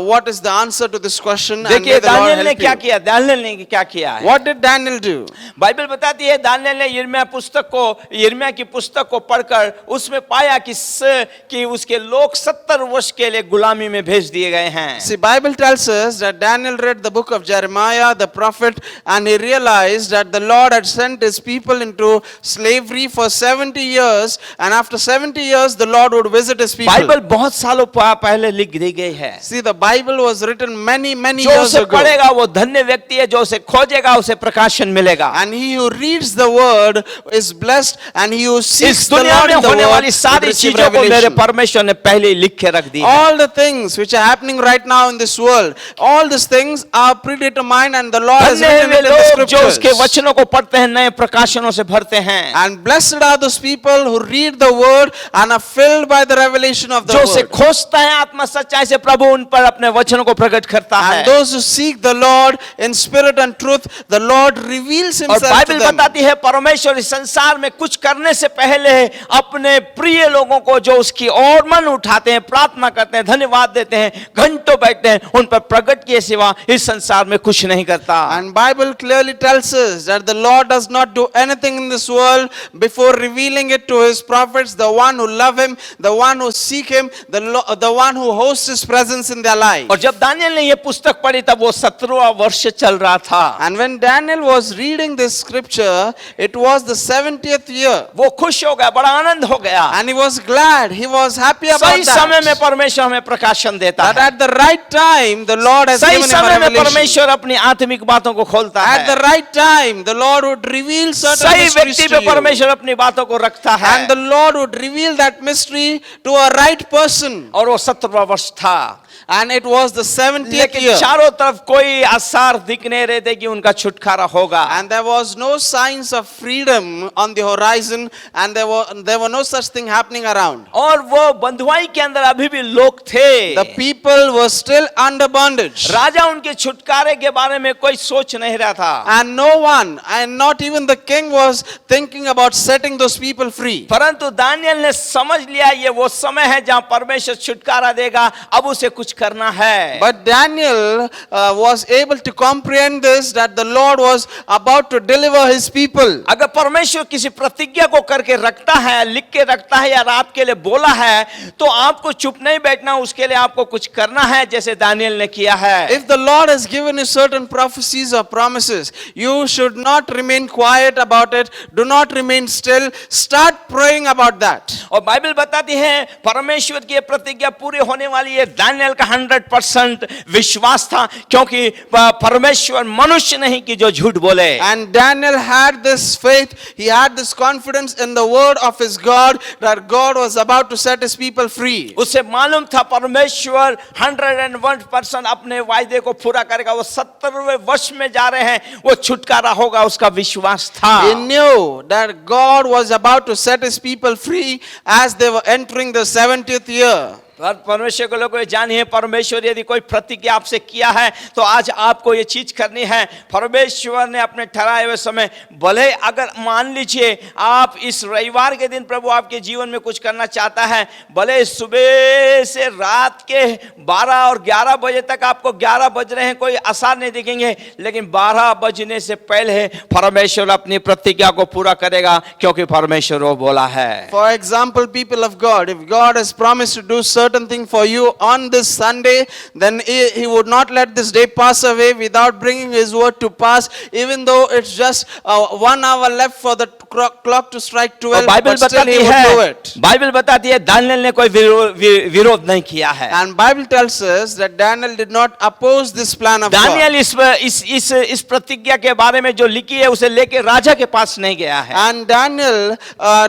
C: what is the answer to this question. And
B: देखिए
C: may the Lord
B: दानियल ने
C: help
B: क्या
C: you.
B: किया, दानियल ने क्या किया है?
C: What did Daniel do?
B: Bible बताती है दानियल ने यिर्मयाह की पुस्तक को पढ़कर उसमें पाया कि उसके लोग 70 वर्ष के लिए गुलामी में भेज दिए गए हैं।
C: See, Bible tells us that Daniel read the book of Jeremiah, the prophet, and he realized that the Lord had sent his people into slavery for 70 years, and after 70 years, the Lord would visit his people.
B: Bible बहुत सालों पहले लिख दी गई है।
C: See, the Bible was written many
B: जो
C: years
B: उसे
C: ago.
B: पढ़ेगा वो धन्य व्यक्ति है, जो उसे खोजेगा उसे प्रकाशन मिलेगा।
C: And he who reads the word is blessed, and he who seeks
B: इस
C: the
B: दुनिया
C: Lord
B: में
C: in the
B: होने
C: word
B: वाली
C: will
B: सारी
C: receive
B: चीजों को मेरे
C: revelation.
B: परमेश्वर ने पहले ही लिख के रख दी है।
C: All the things which are happening right now in this world, all these things are predetermined, and the Lord has
B: धन्य हैं
C: written
B: way
C: it in the
B: लोग जो उसके
C: scriptures.
B: वचनों को पढ़ते हैं, नए प्रकाशनों से भरते हैं।
C: And blessed are those people who read the word and are filled by the revelation of the
B: जो उसे
C: word.
B: खोजता है आत्मा सच्चाई से, प्रभु उन पर अपने वचनों को प्रकट करता है।
C: And those who seek the Lord in spirit and truth, the Lord reveals
B: और
C: himself to
B: बाइबल
C: them.
B: बताती है परमेश्वर इस संसार में कुछ करने से पहले अपने प्रिय लोगों को जो उसकी ओर मन उठाते हैं, प्रार्थना करते हैं, धन्यवाद देते हैं, घंटों बैठते हैं, उन पर प्रकट किए सिवा इस संसार में कुछ नहीं करता।
C: And Bible clearly tells us that the Lord does not do anything in this world before revealing it to his prophets, the one who love him, the one who seek him, the one who hosts his presence in their life.
B: और जब Daniel ने ये पुस्तक पढ़ी तब वो 17वां वर्ष चल रहा था।
C: And when Daniel was reading this scripture, it was the 70th year.
B: वो खुश हो गया, बड़ा आनंद हो गया।
C: And he was glad, he was happy about
B: सही समय में
C: that.
B: परमेश्वर हमें प्रकाशन देता
C: That
B: है।
C: at the right time, the Lord has
B: सही
C: given him a
B: समय में
C: revelation.
B: परमेश्वर अपनी आत्मिक बातों को खोलता
C: At the
B: है।
C: right time, the Lord would reveal certain
B: सही
C: mysteries
B: व्यक्ति
C: to
B: पे
C: you.
B: परमेश्वर अपनी बातों को रखता है।
C: And the Lord would reveal that mystery to a right person.
B: और वो 17वां वर्ष था।
C: And it was the 70th
B: लेकिन
C: year.
B: चारों तरफ कोई आसार दिख नहीं रहे थे कि उनका छुटकारा होगा।
C: And there was no signs of freedom on the horizon, and there were no such thing happening around.
B: और वो बंधुआई के अंदर अभी भी लोग थे।
C: The people were still under bondage.
B: राजा उनके छुटकारे के बारे में कोई सोच नहीं रहा था।
C: And no one, and not even the king, was thinking about setting those people free.
B: परंतु दानियल ने समझ लिया ये वो समय है जहां परमेश्वर छुटकारा देगा, अब उसे कुछ करना है।
C: But Daniel was able to comprehend this, that the Lord was about to deliver his people.
B: अगर परमेश्वर किसी प्रतिज्ञा को करके रखता है, लिख के रखता है या आपके लिए बोला है, तो आपको चुप नहीं बैठना, उसके लिए आपको कुछ करना है, जैसे दानियल ने किया है।
C: If the Lord has given you certain prophecies or promises, you should not remain quiet about it. Do not remain still. Start praying about that.
B: और बाइबल बताती है परमेश्वर की ये प्रतिज्ञा पूरी होने वाली है। दानियल का 100% विश्वास था, क्योंकि परमेश्वर मनुष्य नहीं कि जो झूठ बोले।
C: And Daniel had this faith, he had this confidence in the word of his God, that God was about to set his people free.
B: उसे मालूम था परमेश्वर 101% अपने वायदे को पूरा करेगा। वो 70वें वर्ष में जा रहे हैं, वो छुटकारा होगा, उसका विश्वास था।
C: He knew that God was about to set his people free as they were entering the 70th year.
B: परमेश्वर के लोगों जानिए, परमेश्वर यदि कोई प्रतिज्ञा आपसे किया है तो आज आपको ये चीज करनी है। परमेश्वर ने अपने ठहराए हुए समय, भले अगर मान लीजिए आप इस रविवार के दिन प्रभु आपके जीवन में कुछ करना चाहता है, भले सुबह से रात के 12 और 11 बजे तक आपको 11 बज रहे हैं, कोई आसार नहीं दिखेंगे, लेकिन 12 बजने से पहले परमेश्वर अपनी प्रतिज्ञा को पूरा करेगा, क्योंकि परमेश्वर वो बोला है।
C: For example, people of God, if God has promised to do certain thing for you on this Sunday, then he would not let this day pass away without bringing his word to pass, even though it's just 1 hour left for the clock to strike 12,
B: Bible
C: but still
B: बताती
C: he would do
B: है,
C: it.
B: Bible बताती है दानियेल ने कोई विरोध नहीं किया है।
C: And Bible tells us that Daniel did not oppose this plan of God.
B: Daniel इस प्रतिज्ञा के बारे में जो लिखी है उसे लेके राजा के पास नहीं गया है।
C: And Daniel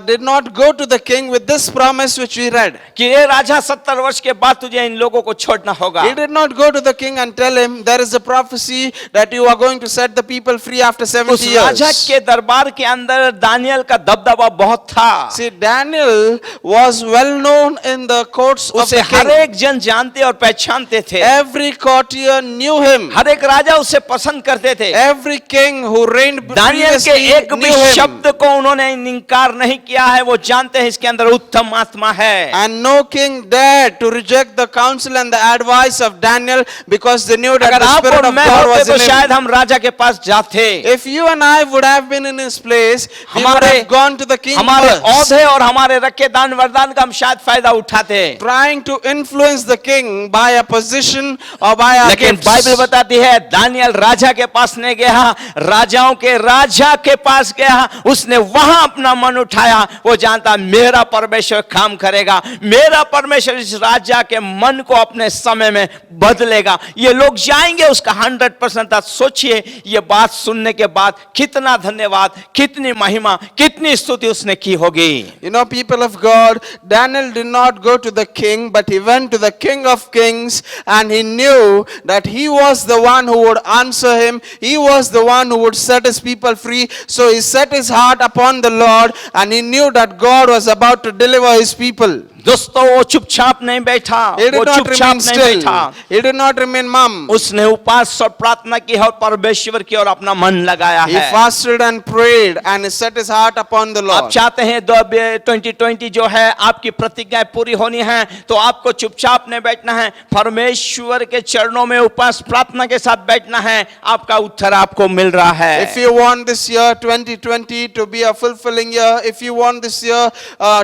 C: did not go to the king with this promise which we read.
B: कि ये राजा 70 वर्ष के बाद तुझे इन लोगों को छोड़ना होगा।
C: He did not go to the king and tell him there is a prophecy that you are going to set the people free after 70
B: उस
C: years.
B: राजा के दरबार के अंदर दानियेल का दबदबा बहुत था।
C: See, Daniel was well known in the courts of
B: उसे
C: the
B: हर
C: king.
B: एक जन जानते और पहचानते थे।
C: Every courtier knew him.
B: हर एक राजा उसे पसंद करते थे।
C: Every king who reigned
B: Daniel के
C: previously
B: एक भी
C: knew him.
B: शब्द को उन्होंने इनकार नहीं किया है, वो जानते हैं इसके अंदर उत्तम आत्मा है।
C: And no king dared to reject the counsel and the advice of Daniel because they knew that
B: अगर
C: the
B: आप
C: spirit
B: और
C: of
B: मैं
C: God
B: होते
C: was
B: तो
C: in him.
B: शायद हम राजा के पास जाते।
C: If you and I would have been in his place, we would have gone to the king
B: हमारे
C: first,
B: औहदे और हमारे रखे दान वरदान का हम शायद फायदा उठाते।
C: trying to influence the king by a position or by a
B: लेकिन
C: gifts.
B: बाइबल बताती है दानियेल राजा के पास नहीं गया, राजाओं के राजा के पास गया, उसने वहां अपना मन उठाया। वो जानता मेरा परमेश्वर काम करेगा, मेरा परमेश्वर इस राजा के मन को अपने समय में बदलेगा। ये लोग जाएंगे, उसका 100% था। सोचिए ये बात सुनने के बाद कितना धन्यवाद, कितनी महिमा, कितनी स्तुति उसने की होगी।
C: You know, people of God, Daniel did not go to the king, but he went to the King of Kings, and he knew that he was the one who would answer him. He was the one who would set his people free. So he set his heart upon the Lord, and he knew that God was about to deliver his people.
B: दोस्तों वो चुपचाप नहीं बैठा,
C: He
B: वो
C: did not
B: चुपचाप
C: remain
B: नहीं
C: still.
B: बैठा,
C: He did not remain mum.
B: उसने उपवास और प्रार्थना की और परमेश्वर की ओर अपना मन लगाया
C: He
B: है।
C: fasted and prayed, and he set his heart upon the
B: आप
C: Lord.
B: चाहते हैं 2020 जो है आपकी प्रतिज्ञाएं पूरी होनी है, तो आपको चुपचाप नहीं बैठना है, परमेश्वर के चरणों में उपवास प्रार्थना के साथ बैठना है। आपका उत्तर आपको मिल रहा है।
C: If you want this year 2020 to be a fulfilling year, if you want this year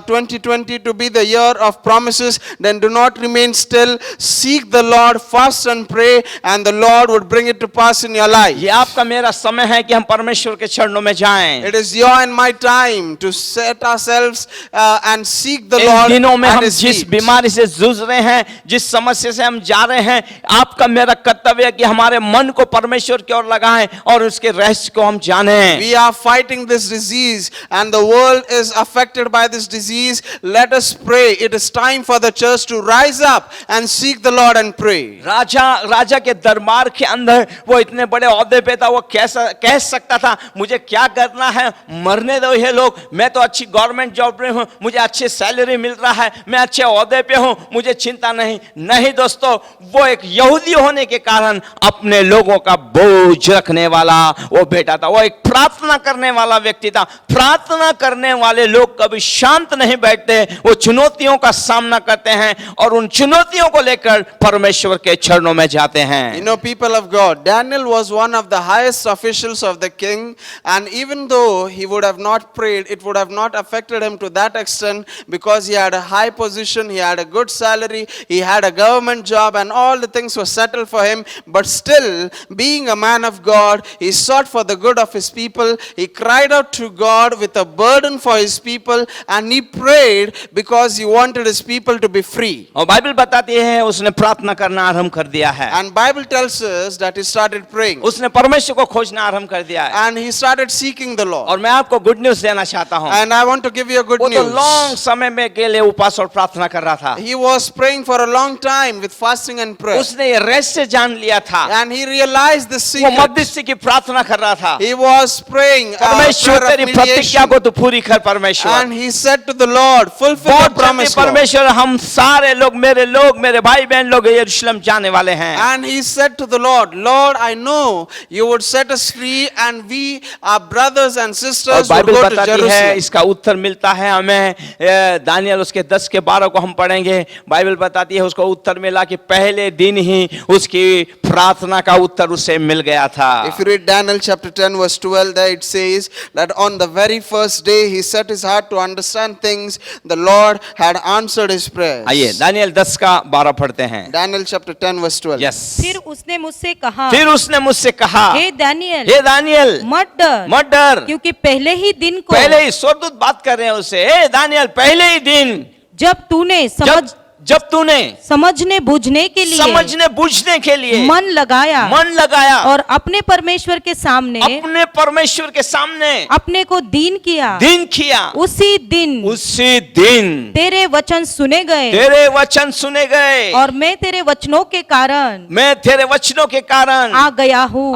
C: 2020 to be the year of promises, then do not remain still. Seek the Lord, fast and pray, and the Lord would bring it to pass in your life.
B: ये आपका मेरा समय है कि हम परमेश्वर के चरणों में जाएं।
C: It is your and my time to set ourselves and seek the
B: in
C: Lord
B: दिनों में
C: at
B: हम
C: His
B: जिस
C: feet.
B: बीमारी से जूझ रहे हैं, जिस समस्या से हम जा रहे हैं, आपका मेरा कर्तव्य है कि हमारे मन को परमेश्वर की ओर लगाएं और उसके रहस्य को हम जानें।
C: We are fighting this disease, and the world is affected by this disease. Let us pray. It is time for the church to rise up and seek the Lord and pray.
B: राजा के दरबार के अंदर वो इतने बड़े ओहदे पे था, वो कह सकता था मुझे क्या करना है, मरने दो ये लोग, मैं तो अच्छी गवर्नमेंट जॉब में हूं, मुझे अच्छी सैलरी मिल रहा है, मैं अच्छे ओहदे पे हूं, मुझे चिंता नहीं। नहीं दोस्तों, वो एक यहूदी होने के कारण अपने लोगों का बोझ रखने वाला वो बेटा था। वो एक प्रार्थना करने वाला व्यक्ति था। प्रार्थना करने वाले लोग कभी शांत नहीं बैठते, वो चुनौतियों का सामना करते हैं और उन चुनौतियों को लेकर परमेश्वर के चरणों में जाते हैं।
C: You know, people of God, Daniel was one of the highest officials of the king, and even though he would have not prayed, it would have not affected him to that extent, because he had a high position, he had a good salary, he had a government job, and all the things were settled for him. But still, being a man of God, he sought for the good of his people. He cried out to God with a burden for his people, and he prayed because he wanted his people to be free.
B: और Bible बताती है उसने प्रार्थना करना आरंभ कर दिया है।
C: And Bible tells us that he started praying,
B: उसने परमेश्वर को खोजना आरंभ कर दिया है।
C: and he started seeking the Lord.
B: और मैं आपको गुड न्यूज़ देना चाहता हूँ।
C: And I want to give you a good
B: वो तो
C: news.
B: लॉन्ग समय में के लिए उपवास और प्रार्थना कर रहा था।
C: He was praying for a long time with fasting and prayer.
B: उसने ये रहस्य जान लिया था।
C: And he realized the
B: वो
C: secret.
B: मध्यस्थी की प्रार्थना कर रहा था।
C: He was praying a
B: परमेश्वर
C: prayer
B: तेरी
C: of
B: प्रतिज्ञा
C: mediation.
B: को तू पूरी कर परमेश्वर।
C: And he said to the Lord, fulfill
B: बहुत
C: the
B: जल्दी
C: Yes, Lord.
B: परमेश्वर हम सारे लोग मेरे भाई बहन लोग यरूशलेम जाने वाले हैं।
C: And he said to the Lord, Lord, I know you would set us free, and we, our brothers and
B: और
C: sisters, would
B: Bible
C: go to
B: बताती है,
C: Jerusalem.
B: इसका उत्तर मिलता है हमें दानियल उसके 10 के 12 को हम पढ़ेंगे। बाइबल बताती है उसको उत्तर मिला कि पहले दिन ही उसकी प्रार्थना का उत्तर उसे मिल गया था।
C: If you read Daniel chapter 10 verse 12, there it says that on the very first day he set his heart to understand things, the Lord had answered his prayers.
B: आइए दानियल 10 का 12 पढ़ते हैं।
C: Daniel chapter 10 verse 12.
B: यस।
D: फिर उसने मुझसे कहा,
B: फिर उसने मुझसे कहा,
D: हे दानियल,
B: हे दानियल
D: मत डर,
B: मत डर,
D: क्योंकि पहले ही दिन को,
B: पहले ही स्वर्गदूत बात कर रहे हैं उससे, हे दानियल पहले ही दिन
D: जब तूने
B: जब तूने
D: समझने बूझने के लिए
B: समझने बूझने के लिए
D: मन लगाया और अपने परमेश्वर के सामने अपने को दीन किया, उसी दिन तेरे वचन सुने गए और मैं तेरे वचनों के कारण आ गया हूँ।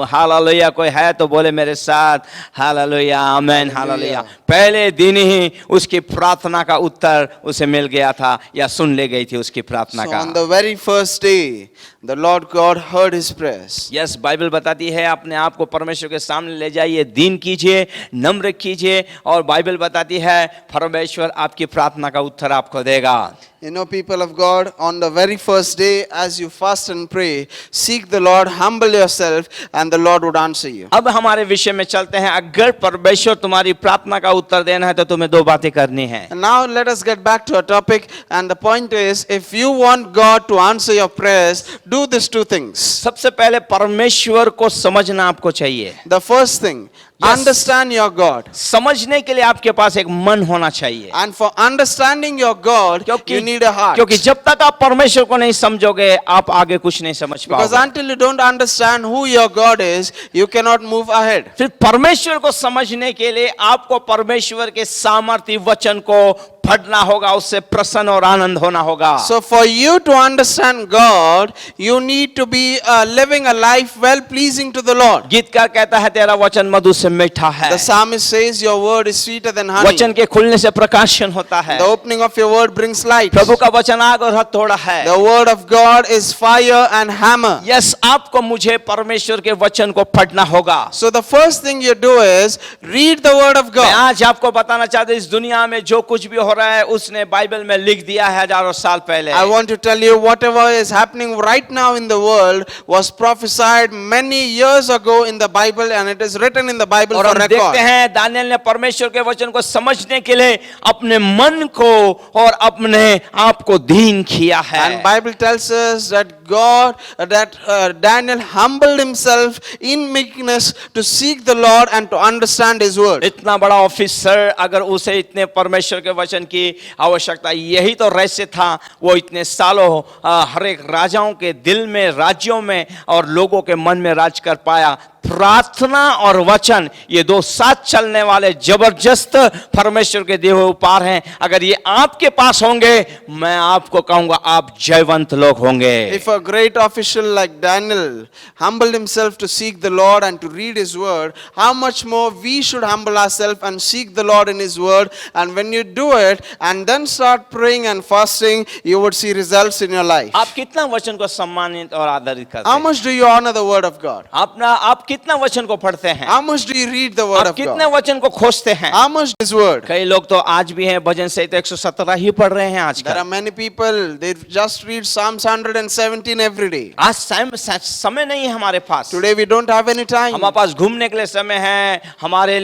B: हालेलुया। कोई है तो बोले मेरे साथ हालेलुया, आमेन, हालेलुया। पहले दिन ही उसकी प्रार्थना का उत्तर उसे मिल गया था या सुन ले गई थी उसकी प्रार्थना
C: So
B: का।
C: on the very first day, the Lord God heard his prayers.
B: Yes, Bible बताती है अपने आप को परमेश्वर के सामने ले जाइए, दीन कीजिए, नम्र कीजिए, और बाइबल बताती है परमेश्वर आपकी प्रार्थना का उत्तर आपको देगा।
C: You know, people of God, on the very first day, as you fast and pray, seek the Lord, humble yourself, and the Lord would answer you.
B: अब हमारे विषय में चलते हैं। अगर परमेश्वर तुम्हारी प्रार्थना का उत्तर देना है तो तुम्हें दो बातें करनी है।
C: And now let us get back to our topic, and the point is, if you want God to answer your prayers, do these two things.
B: सबसे पहले परमेश्वर को समझना आपको चाहिए।
C: The first thing,
B: Yes.
C: understand your God.
B: समझने के लिए आपके पास एक मन होना चाहिए।
C: And for understanding your God, you need a heart.
B: क्योंकि जब तक आप परमेश्वर को नहीं समझोगे आप आगे कुछ नहीं समझ
C: Because
B: पाओगे।
C: until you don't understand who your God is, you cannot move ahead.
B: फिर परमेश्वर को समझने के लिए आपको परमेश्वर के सामर्थ्य वचन को पढ़ना होगा, उससे प्रसन्न और आनंद होना होगा।
C: So for you to understand God, you need to be living a life well pleasing to the Lord.
B: गीतकार कहता है तेरा वचन मधु से मीठा है।
C: The psalmist says your word is sweeter than honey.
B: वचन के खुलने से प्रकाशन होता है।
C: The opening of your word brings light.
B: प्रभु का वचन आग और हथौड़ा है।
C: The word of God is fire and hammer.
B: Yes, आपको मुझे परमेश्वर के वचन को पढ़ना होगा।
C: So the first thing you do is read the word of
B: मैं
C: God.
B: आज आपको बताना चाहता हूं इस दुनिया में जो कुछ भी हो रहा है उसने बाइबल में लिख दिया है हजारों साल पहले।
C: I want to tell you whatever is happening right now in the world was prophesied many years ago in the Bible, and it is written in the Bible
B: और
C: for
B: हम
C: record.
B: देखते हैं दानियल ने परमेश्वर के वचन को समझने के लिए अपने मन को और अपने आप को दीन किया है।
C: And Bible tells us that Daniel humbled himself in meekness to seek the Lord and to understand his word.
B: इतना बड़ा ऑफिसर अगर उसे इतने परमेश्वर के वचन की आवश्यकता, यही तो रहस्य था वो इतने सालों हर एक राजाओं के दिल में, राज्यों में और लोगों के मन में राज कर पाया। प्रार्थना और वचन ये दो साथ चलने वाले जबरदस्त परमेश्वर के दिए हुए उपहार हैं। अगर ये आपके पास होंगे मैं आपको कहूंगा आप जयवंत लोग होंगे।
C: If a great official like Daniel humbled himself to seek the Lord and to read his word, how much more we should humble ourselves and seek the Lord in his word. And when you do it and then start praying and fasting, you would see results in your life.
B: आप कितना वचन को सम्मानित और आदरित करते
C: How
B: हैं?
C: much do you honor the word of God?
B: आप कितना वचन को पढ़ते हैं?
C: How much do you read the word
B: आप
C: of
B: कितने
C: God?
B: वचन को खोजते हैं?
C: How much is word?
B: कई लोग तो आज भी हैं भजन संहिता 117 ही पढ़ रहे हैं
C: There
B: आजकल।
C: are many people, they just read Psalms 117 every day.
B: आज समय नहीं है हमारे पास।
C: Today we don't have any time.
B: हमारे पास घूमने के लिए समय है, हमारे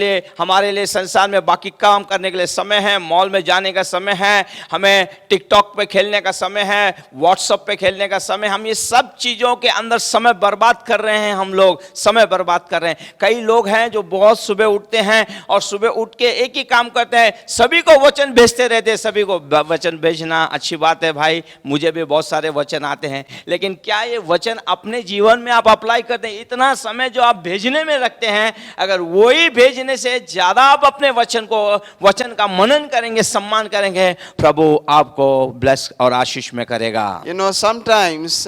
B: लिए संसार में बाकी काम करने के लिए समय है, मॉल में जाने का समय है, हमें टिकटॉक पे खेलने का समय है, व्हाट्सएप पे खेलने का समय। हम ये सब चीजों के अंदर समय बर्बाद कर रहे हैं। हम लोग समय बर्बाद कर रहे हैं। कई लोग हैं जो बहुत सुबह उठते हैं और सुबह उठ के एक ही काम करते हैं, सभी को वचन भेजते रहते हैं। सभी को वचन भेजना अच्छी बात है भाई, मुझे भी बहुत सारे वचन आते हैं, लेकिन क्या ये वचन अपने जीवन में आप अप्लाई करते हैं? इतना समय जो आप भेजने में रखते हैं, अगर वही भेजने से ज्यादा आप अपने वचन का मनन करेंगे, सम्मान करेंगे, प्रभु आपको ब्लेस और आशीष में करेगा।
C: You know, sometimes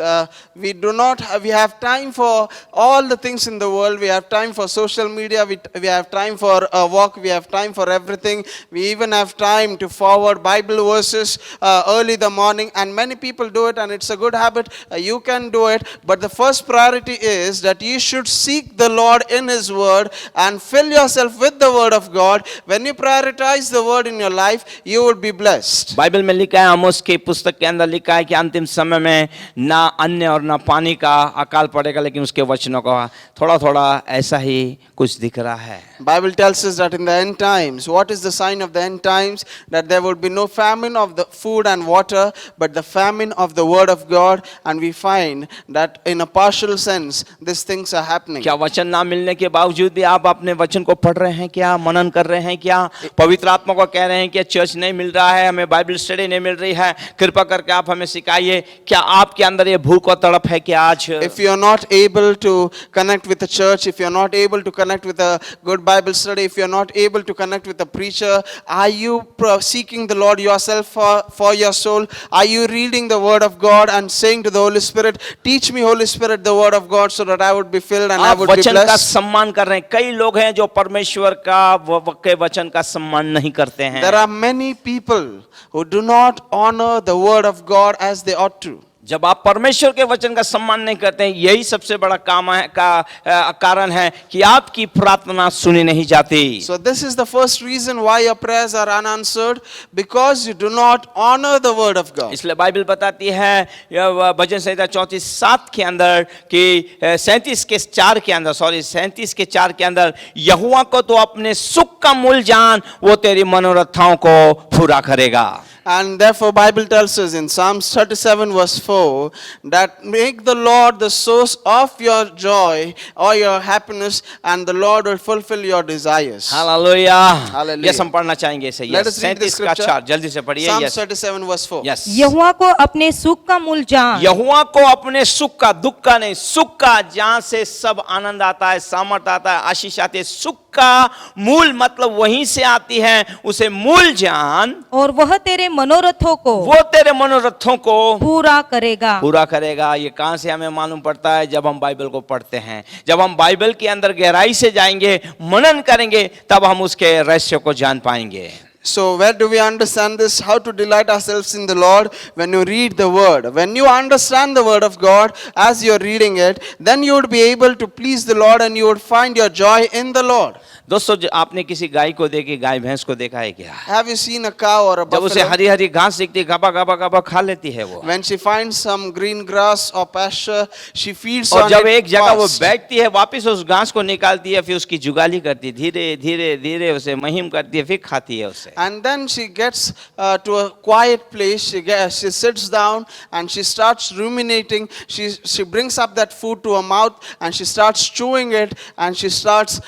C: we have time for all the things in the world. We have time for social media. We have time for a walk. We have time for everything. We even have time to forward Bible verses early in the morning. And many people do it, and it's a good habit. You can do it. But the first priority is that you should seek the Lord in His Word and fill yourself with the Word of God. When you prioritize the Word in your life, you will be blessed.
B: Bible में लिखा है, आमोस की पुस्तक के अंदर लिखा है कि अंतिम समय में ना अन्न और ना पानी का अकाल पड़ेगा, लेकिन उसके वचनों का थोड़ा थोड़ा ऐसा ही कुछ दिख रहा है.
C: Bible tells us that in the end times, what is the sign of the end times? That there will be no famine of the food and water, but the famine of the Word of God. And we find that in a partial sense, these things are happening.
B: क्या वचन ना मिलने के बावजूद भी आप अपने वचन को पढ़ रहे हैं क्या, मनन कर रहे हैं क्या, पवित्र आत्मा को कह रहे हैं कि चर्च नहीं मिल रहा है, हमें बाइबल स्टडी नहीं मिल रही है, कृपा करके आप हमें सिखाइए. क्या आपके अंदर ये भूख और तड़प है कि आज
C: If you are not able to connect with the church, if you are not able to connect with a good Bible study, if you are not able to connect with a preacher, are you seeking the Lord yourself for your soul? Are you reading the Word of God and saying to the Holy Spirit, teach me, Holy Spirit, the Word of God so that I would be filled and I would be
B: वचन का
C: blessed?
B: सम्मान कर रहे हैं. कई लोग हैं जो परमेश्वर के वचन का सम्मान नहीं करते हैं.
C: There are many people who do not honor the Word of God as they ought to.
B: जब आप परमेश्वर के वचन का सम्मान नहीं करते हैं, यही सबसे बड़ा कारण है कि आपकी प्रार्थना सुनी नहीं जाती.
C: So this is the first reason why your prayers are unanswered, because you do not honor the Word of God.
B: इसलिए बाइबल बताती है भजन संहिता 34:7 के अंदर कि 37 के 4 के अंदर, यहोवा को तो अपने सुख का मूल जान, वो तेरी मनोरथाओं को पूरा करेगा.
C: And therefore Bible tells us in Psalms 37 verse 4 that make the Lord the source of your joy or your happiness, and the Lord will fulfill your desires.
B: Hallelujah.
C: Hallelujah.
B: Yes, हम पढ़ना चाहेंगे इसे.
C: Let us read the
B: 37 का
C: scripture.
B: 4 जल्दी से पढ़िए.
C: Psalms
B: yes
C: 37 verse 4.
B: Yes.
D: यहोवा को अपने सुख का मूल जान.
B: यहोवा को अपने सुख का, दुख का नहीं, सुख का, जहां से सब आनंद आता है, सामर्थ आता है, आशीष आती है, सुख का मूल मतलब वहीं से आती है, उसे मूल जान,
D: और वह तेरे मनोरथों को,
B: वो तेरे मनोरथों को
D: पूरा करेगा.
B: ये कहां से हमें मालूम पड़ता है? जब हम बाइबल को पढ़ते हैं, जब हम बाइबल के अंदर गहराई से जाएंगे, मनन करेंगे, तब हम उसके रहस्य को जान पाएंगे.
C: So where do we understand this? How to delight ourselves in the Lord? When you read the Word. When you understand the Word of God as you're reading it, then you would be able to please the Lord and you would find your joy in the Lord.
B: दोस्तों, आपने किसी गाय को देखी, गाय भैंस को देखा है क्या?
C: Have you seen a cow or a
B: जब उसे
C: buffalo?
B: हरी हरी घास दिखती है, गबा गबा गबा खा लेती है वो.
C: When she finds some green grass or pasture, she feeds
B: और
C: on
B: जब
C: it
B: एक जगह वो
C: fast.
B: बैठती है, वापस उस घास को निकालती है, फिर उसकी जुगाली करती है, धीरे धीरे धीरे उसे महीम करती है, फिर खाती है उसे.
C: And then she gets to a quiet place. She sits down and she starts ruminating. She brings up that food to her mouth and she starts chewing it and she starts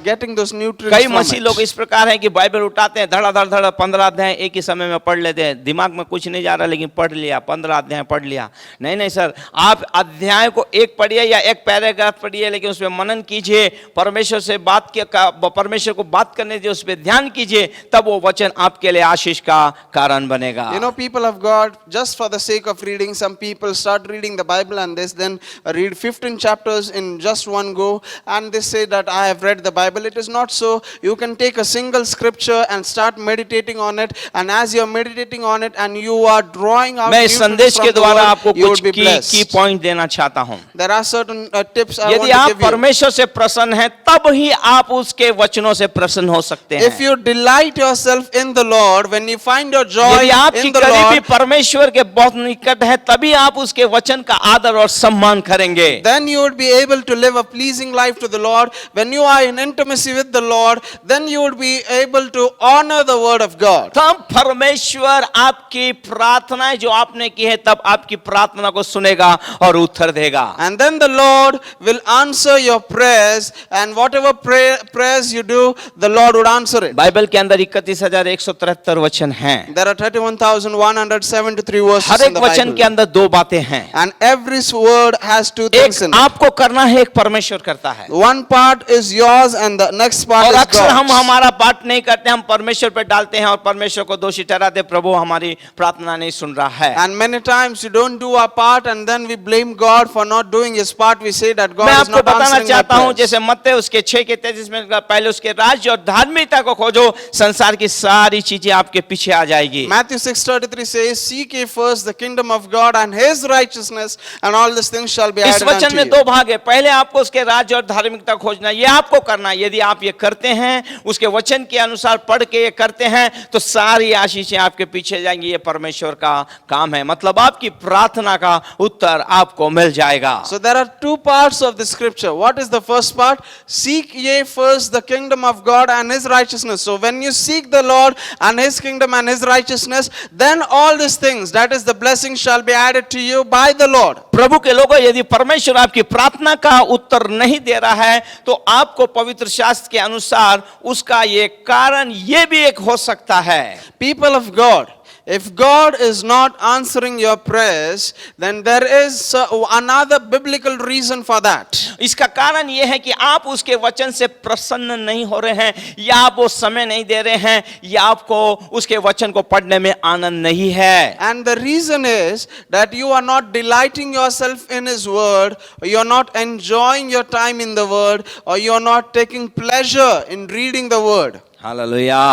C: getting those nutrients
B: कई
C: from
B: मसीह लोग
C: it.
B: इस प्रकार हैं कि Bible उठाते हैं, धड़ा धड़ धड़ 15 अध्याय एक ही समय में पढ़ लेते हैं, दिमाग में कुछ नहीं जा रहा, लेकिन पढ़ लिया, 15 अध्याय पढ़ लिया. नहीं सर, आप अध्याय को एक पढ़िए या एक पैराग्राफ पढ़िए, लेकिन उसमें मनन कीजिए, परमेश्वर से परमेश्वर को बात करने दीजिए, उस पर ध्यान कीजिए, तब वो वचन आपके लिए आशीष का कारण बनेगा.
C: You know, people of God, just for the sake of reading, some people start reading the Bible and then read 15 chapters in just one go, and they say that I have read the Bible. It is not so. You can take a single scripture and start meditating on it, and as you are meditating on it and you are drawing out
B: मैं इस
C: nutrients
B: संदेश
C: from
B: के
C: the
B: द्वारा
C: word,
B: आपको
C: you
B: कुछ
C: would be blessed.
B: की point देना चाहता हूं.
C: There are certain tips I want
B: यदि
C: to
B: आप
C: give you.
B: परमेश्वर से प्रसन्न हैं, तब ही आप उसके वचनों से प्रसन्न हो सकते हैं.
C: If you delight yourself in the Lord, when you find your joy
B: यदि आपकी
C: in the
B: करीबी
C: Lord,
B: परमेश्वर के बहुत निकट है, तभी आप उसके वचन का आदर और सम्मान करेंगे.
C: then you would be able to live a pleasing life to the Lord. When you are in intimacy with the Lord, then you would be able to honor the word of God.
B: तब परमेश्वर आपकी प्रार्थनाएं जो आपने की है, तब आपकी प्रार्थना को सुनेगा और उत्तर देगा.
C: And then the Lord will answer your prayers, and whatever prayers you do, the Lord would answer it.
B: Bible के अंदर 31 31,173 वचन हैं।
C: There are 31,173 verses
B: her
C: in
B: एक
C: the
B: वचन के
C: Bible.
B: अंदर दो बातें हैं।
C: And every word has two things in
B: एक
C: it.
B: आपको करना है, एक परमेश्वर करता है।
C: One part is yours and the next part
B: और
C: is
B: अक्सर हम
C: God's.
B: हमारा पार्ट नहीं करते, हम परमेश्वर पे डालते हैं और परमेश्वर को दोषी ठहराते, प्रभु हमारी प्रार्थना नहीं सुन रहा है।
C: And many times we don't do our part and then we blame God for not doing his part. We say that
B: मैं
C: God is
B: आपको
C: not
B: बताना
C: answering my
B: चाहता हूं,
C: prayers.
B: जैसे मत्ते उसके 6:33 में पहले उसके राज्य और धार्मिकता को खोजो, संसार की सारी चीजें आपके पीछे आ जाएगी।
C: Matthew 6:33 says, "Seek ye first the kingdom of God and his righteousness, and all these things shall be
B: इस
C: added
B: वचन
C: unto
B: में
C: you."
B: दो भाग है। पहले आपको उसके राज्य और धार्मिकता खोजना, ये आपको करना है। यदि आप ये करते हैं, उसके वचन के अनुसार पढ़ के ये करते हैं, तो सारी आशीषें आपके पीछे जाएंगी। ये परमेश्वर का काम है, मतलब आपकी प्रार्थना का उत्तर आपको मिल जाएगा।
C: So there are two parts of the scripture. What is the first part? Seek ye first the kingdom of God and his righteousness. So when you seek the Lord and his kingdom and his righteousness, then all these things, that is the blessing, shall be added to you by the Lord.
B: प्रभु के लोगों, यदि परमेश्वर आपकी प्रार्थना का उत्तर नहीं दे रहा है, तो आपको पवित्र शास्त्र के अनुसार उसका ये कारण ये भी एक हो सकता है।
C: People of God, if God is not answering your prayers, then there is another biblical reason for that.
B: इसका कारण यह है कि आप उसके वचन से प्रसन्न नहीं हो रहे हैं, या आप वो समय नहीं दे रहे हैं, या आपको उसके वचन को पढ़ने में आनंद नहीं है।
C: And the reason is that you are not delighting yourself in his word, or you are not enjoying your time in the word, or you are not taking pleasure in reading the word.
B: Hallelujah.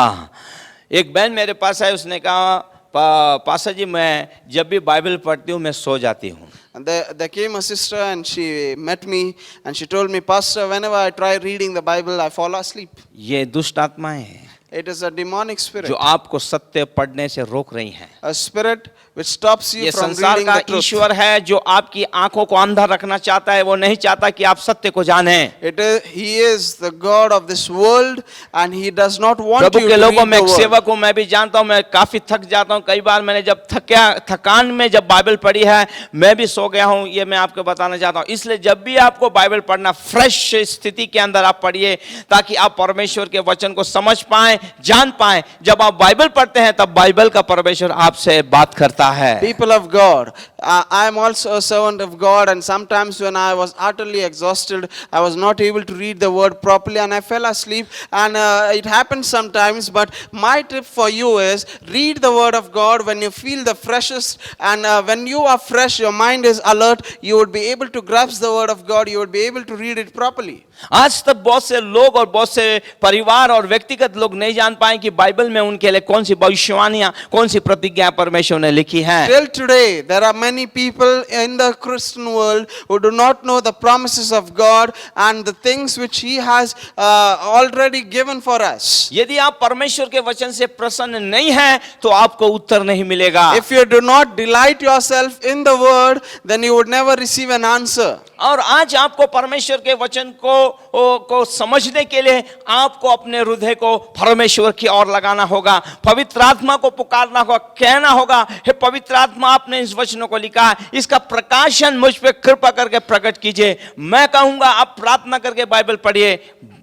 B: एक बहन मेरे पास है, उसने कहा, pastor जी मैं जब भी Bible पढ़ती हूँ मैं सो जाती हूँ।
C: And there came a sister and she met me and she told me, "Pastor, whenever I try reading the Bible, I fall asleep."
B: ये दुष्ट आत्माएं हैं
C: It is a demonic spirit,
B: जो आपको सत्य पढ़ने से रोक रही हैं।
C: a spirit which stops you
B: ये
C: from
B: संसार
C: reading
B: का
C: the truth.
B: ईश्वर है जो आपकी आंखों को अंधा रखना चाहता है, वो नहीं चाहता कि आप सत्य को जानें।
C: He is the God of this world and he does not want
B: Prabhu
C: you
B: के
C: to
B: लोगों
C: read
B: में
C: the
B: एक
C: word.
B: सेवक हूं, मैं भी जानता हूं, मैं काफी थक जाता हूं। कई बार मैंने जब थकान में जब बाइबल पढ़ी है, मैं भी सो गया हूं। ये मैं आपको बताना चाहता हूं। इसलिए जब भी आपको बाइबल पढ़ना, फ्रेश स्थिति के अंदर आप पढ़िए, ताकि आप परमेश्वर के वचन को समझ पाएं, जान पाएं। जब आप बाइबल पढ़ते हैं, तब बाइबल का परमेश्वर आपसे बात करता है।
C: People of God, I am also a servant of God, and sometimes when I was utterly exhausted, I was not able to read the word properly and I fell asleep, and it happens sometimes. But my tip for you is read the word of God when you feel the freshest, and when you are fresh, your mind is alert, you would be able to grasp the word of God, you would be able to read it properly.
B: आज तक बहुत से लोग और बहुत से परिवार और व्यक्तिगत लोग नहीं जान पाए कि बाइबल में उनके लिए कौन सी भविष्यवाणियां, कौन सी प्रतिज्ञा परमेश्वर ने लिखी हैं।
C: Till today, there are many people in the Christian world who do not know the promises of God and the things which He has already given for us.
B: यदि आप परमेश्वर के वचन से प्रसन्न नहीं हैं, तो आपको उत्तर नहीं मिलेगा।
C: If you do not delight yourself in the word, then you would never receive an answer.
B: और आज आपको परमेश्वर के वचन को समझने के लिए आपको अपने हृदय को परमेश्वर की ओर लगाना होगा, पवित्र आत्मा को पुकारना होगा, कहना होगा, हे पवित्र आत्मा, आपने इस वचनों को लिखा है, इसका प्रकाशन मुझ पे कृपा करके प्रकट कीजिए। मैं कहूंगा आप प्रार्थना करके बाइबल पढ़िए,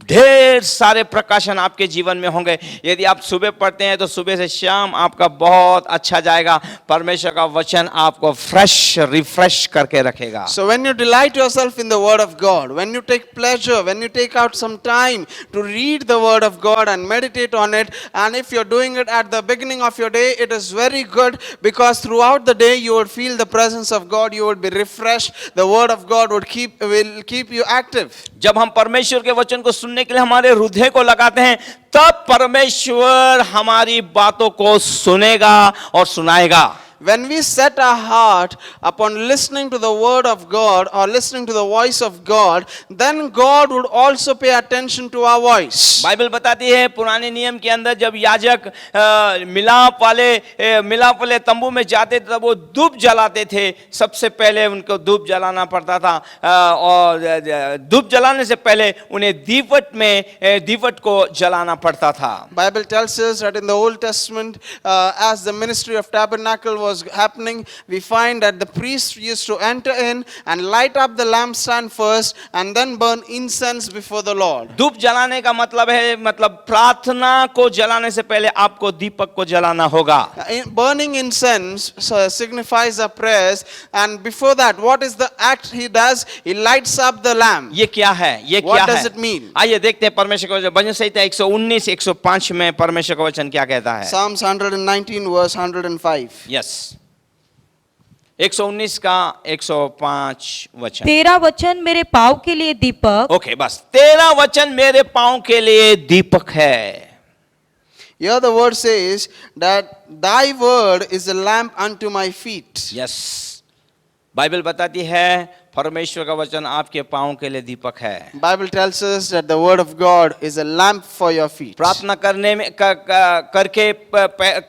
B: ढेर सारे प्रकाशन आपके जीवन में होंगे। यदि आप सुबह पढ़ते हैं तो सुबह से शाम आपका बहुत अच्छा जाएगा। परमेश्वर का वचन आपको फ्रेश रिफ्रेश करके रखेगा।
C: So when you delight yourself in the word of God, when you take pleasure, when you take out some time to read the word of God and meditate on it, and if you're doing it at the beginning of your day, it is very good, because throughout the day you would feel the presence of God, you would be refreshed, the word of God will keep you active.
B: जब हम परमेश्वर के वचन को सुनने के लिए हमारे हृदय को लगाते हैं, तब परमेश्वर हमारी बातों को सुनेगा और सुनाएगा।
C: When we set our heart upon listening to the word of God or listening to the voice of God, then God would also pay attention to our voice.
B: Bible बताती है पुराने नियम के अंदर जब याजक मिलाप वाले तंबू में जाते थे, तब वो धूप जलाते थे। सबसे पहले उनको धूप जलाना पड़ता था, और धूप जलाने से पहले उन्हें दीवट को जलाना पड़ता था।
C: Bible tells us that in the Old Testament, as the ministry of tabernacle was was happening, we find that the priest used to enter in and light up the lampstand first and then burn incense before the Lord.
B: धूप जलाने का मतलब है, मतलब प्रार्थना को जलाने से पहले आपको दीपक को जलाना होगा.
C: Burning incense signifies a prayers, and before that, what is the act he does? He lights up the lamp.
B: ये क्या है? ये क्या
C: What
B: है?
C: does it mean?
B: आइए देखते हैं परमेश्वर का वचन. भजन संहिता 119 105 में परमेश्वर का वचन क्या कहता है.
C: Psalms 119 verse 105.
B: यस, 119 का 105 वचन.
D: तेरा वचन मेरे पाँव के लिए दीपक,
B: ओके, बस. तेरा वचन मेरे पांव के लिए दीपक है.
C: Here the word says that thy word is a lamp unto my feet.
B: Yes, Bible बताती है परमेश्वर का वचन आपके पांव के लिए दीपक है.
C: Bible tells us that the word of God is a lamp for your feet.
B: प्रार्थना करने में